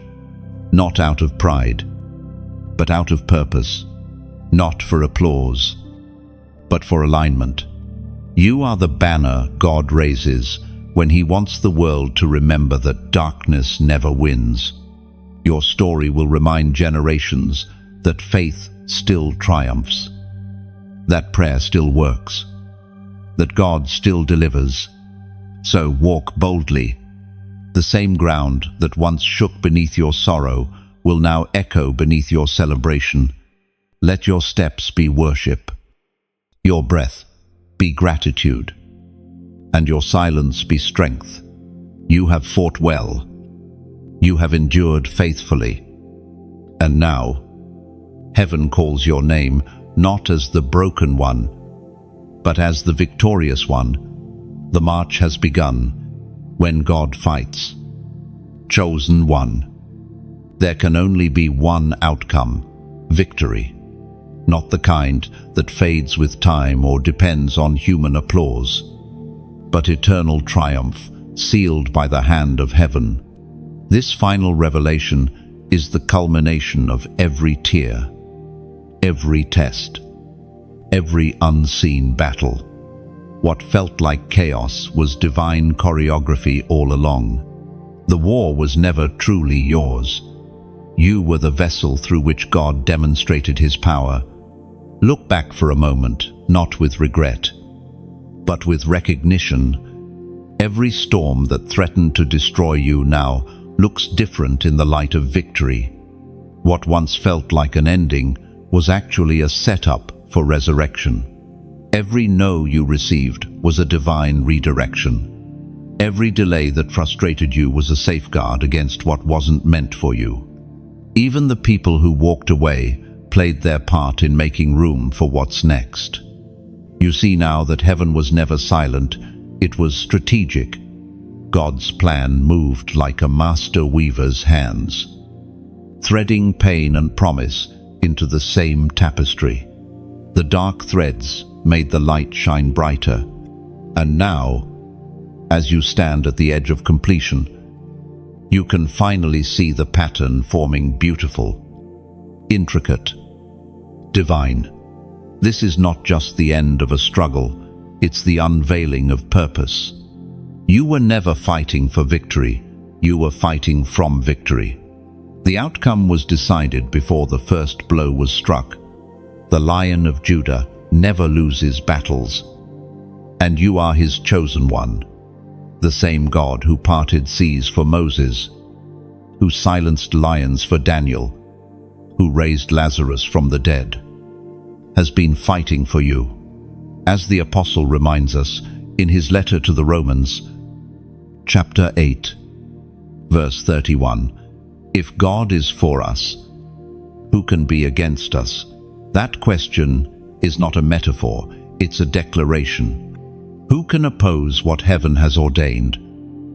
not out of pride, but out of purpose, not for applause, but for alignment. You are the banner God raises when He wants the world to remember that darkness never wins. Your story will remind generations that faith still triumphs, that prayer still works, that God still delivers. So walk boldly. The same ground that once shook beneath your sorrow will now echo beneath your celebration. Let your steps be worship, your breath be gratitude, and your silence be strength. You have fought well. You have endured faithfully. And now, heaven calls your name not as the broken one, but as the victorious one. The march has begun when God fights. Chosen one. There can only be one outcome: victory. Not the kind that fades with time or depends on human applause, but eternal triumph sealed by the hand of heaven. This final revelation is the culmination of every tear, every test, every unseen battle. What felt like chaos was divine choreography all along. The war was never truly yours. You were the vessel through which God demonstrated His power. Look back for a moment, not with regret, but with recognition. Every storm that threatened to destroy you now looks different in the light of victory. What once felt like an ending was actually a setup for resurrection. Every no you received was a divine redirection. Every delay that frustrated you was a safeguard against what wasn't meant for you. Even the people who walked away played their part in making room for what's next. You see now that heaven was never silent, it was strategic. God's plan moved like a master weaver's hands, threading pain and promise into the same tapestry. The dark threads made the light shine brighter. And now, as you stand at the edge of completion, you can finally see the pattern forming: beautiful, intricate, divine. This is not just the end of a struggle, it's the unveiling of purpose. You were never fighting for victory, you were fighting from victory. The outcome was decided before the first blow was struck. The Lion of Judah never loses battles, and you are His chosen one. The same God who parted seas for Moses, who silenced lions for Daniel, who raised Lazarus from the dead, has been fighting for you. As the Apostle reminds us in his letter to the Romans, chapter 8, verse 31, if God is for us, who can be against us? That question is not a metaphor, it's a declaration. Who can oppose what heaven has ordained?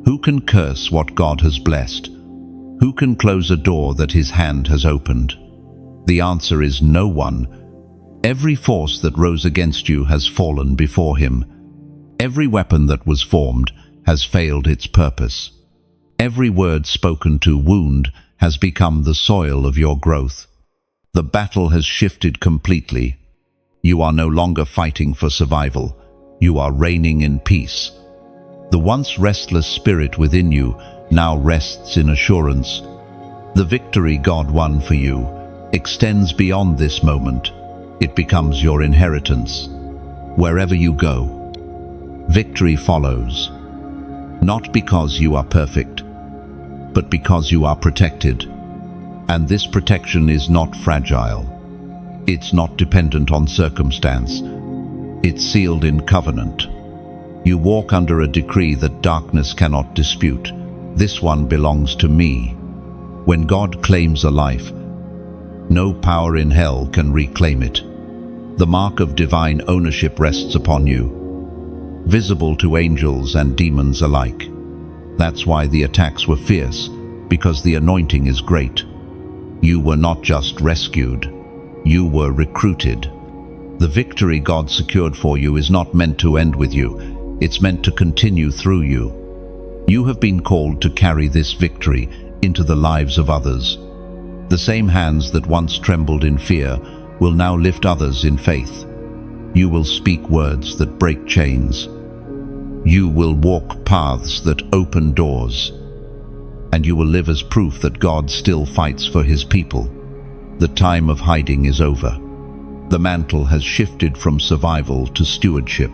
Who can curse what God has blessed? Who can close a door that his hand has opened? The answer is no one. Every force that rose against you has fallen before him. Every weapon that was formed has failed its purpose. Every word spoken to wound has become the soil of your growth. The battle has shifted completely. You are no longer fighting for survival. You are reigning in peace. The once restless spirit within you now rests in assurance. The victory God won for you extends beyond this moment. It becomes your inheritance. Wherever you go, victory follows. Not because you are perfect, but because you are protected. And this protection is not fragile. It's not dependent on circumstance. It's sealed in covenant. You walk under a decree that darkness cannot dispute. This one belongs to me. When God claims a life, no power in hell can reclaim it. The mark of divine ownership rests upon you, visible to angels and demons alike. That's why the attacks were fierce, because the anointing is great. You were not just rescued, you were recruited. The victory God secured for you is not meant to end with you, it's meant to continue through you. You have been called to carry this victory into the lives of others. The same hands that once trembled in fear will now lift others in faith. You will speak words that break chains. You will walk paths that open doors. And you will live as proof that God still fights for his people. The time of hiding is over. The mantle has shifted from survival to stewardship.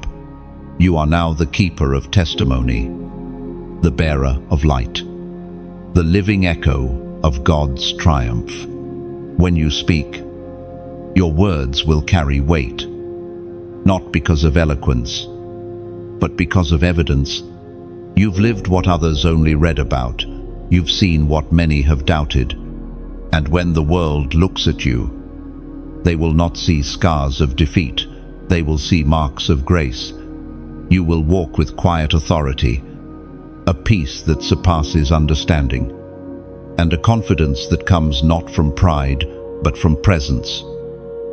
You are now the keeper of testimony, the bearer of light, the living echo of God's triumph. When you speak, your words will carry weight, not because of eloquence, but because of evidence. You've lived what others only read about. You've seen what many have doubted. And when the world looks at you, they will not see scars of defeat. They will see marks of grace. You will walk with quiet authority, a peace that surpasses understanding, and a confidence that comes not from pride, but from presence.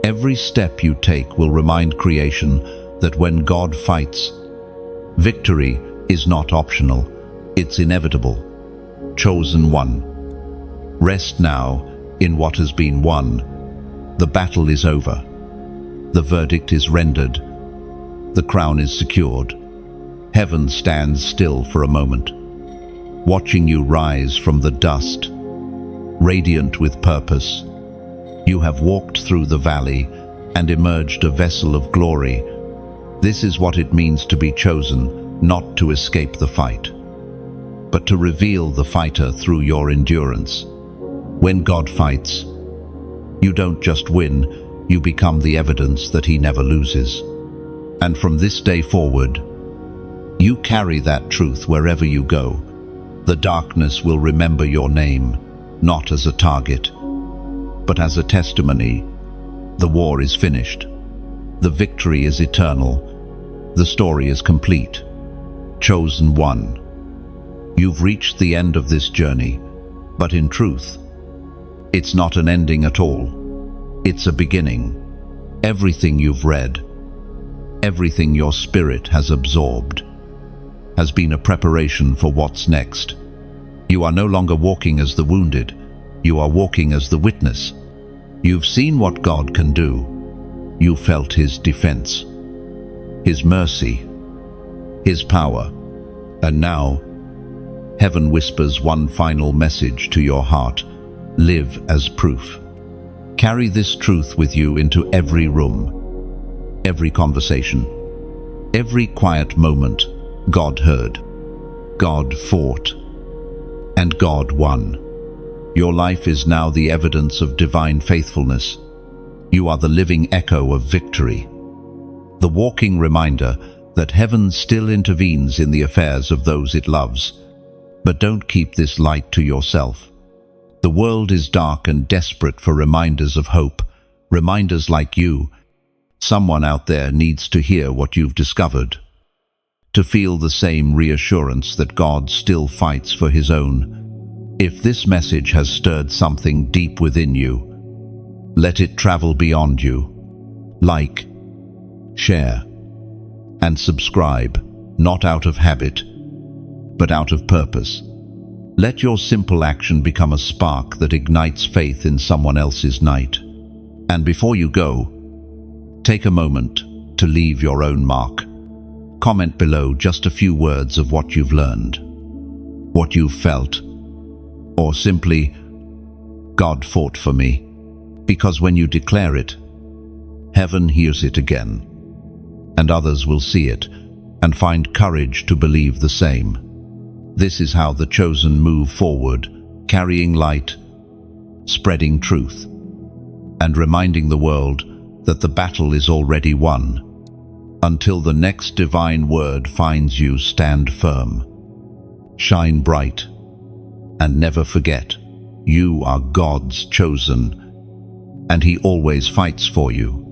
Every step you take will remind creation that when God fights, victory is not optional, it's inevitable. Chosen one. Rest now in what has been won. The battle is over. The verdict is rendered. The crown is secured. Heaven stands still for a moment, watching you rise from the dust, radiant with purpose. You have walked through the valley and emerged a vessel of glory. This is what it means to be chosen, not to escape the fight, but to reveal the fighter through your endurance. When God fights, you don't just win, you become the evidence that he never loses. And from this day forward, you carry that truth wherever you go. The darkness will remember your name, not as a target, but as a testimony. The war is finished. The victory is eternal. The story is complete. Chosen one. You've reached the end of this journey, but in truth, it's not an ending at all. It's a beginning. Everything you've read, everything your spirit has absorbed, has been a preparation for what's next. You are no longer walking as the wounded. You are walking as the witness. You've seen what God can do. You felt his defense, his mercy, his power. And now, heaven whispers one final message to your heart. Live as proof. Carry this truth with you into every room, every conversation, every quiet moment. God heard, God fought, and God won. Your life is now the evidence of divine faithfulness. You are the living echo of victory, the walking reminder that heaven still intervenes in the affairs of those it loves. But don't keep this light to yourself. The world is dark and desperate for reminders of hope, reminders like you. Someone out there needs to hear what you've discovered. to feel the same reassurance that God still fights for his own. If this message has stirred something deep within you, let it travel beyond you. Like, share, and subscribe, not out of habit, but out of purpose. Let your simple action become a spark that ignites faith in someone else's night. And before you go, take a moment to leave your own mark. Comment below just a few words of what you've learned, what you've felt, or simply, God fought for me. Because when you declare it, heaven hears it again, and others will see it and find courage to believe the same. This is how the chosen move forward, carrying light, spreading truth, and reminding the world that the battle is already won. Until the next divine word finds you, stand firm, shine bright, and never forget, you are God's chosen, and he always fights for you.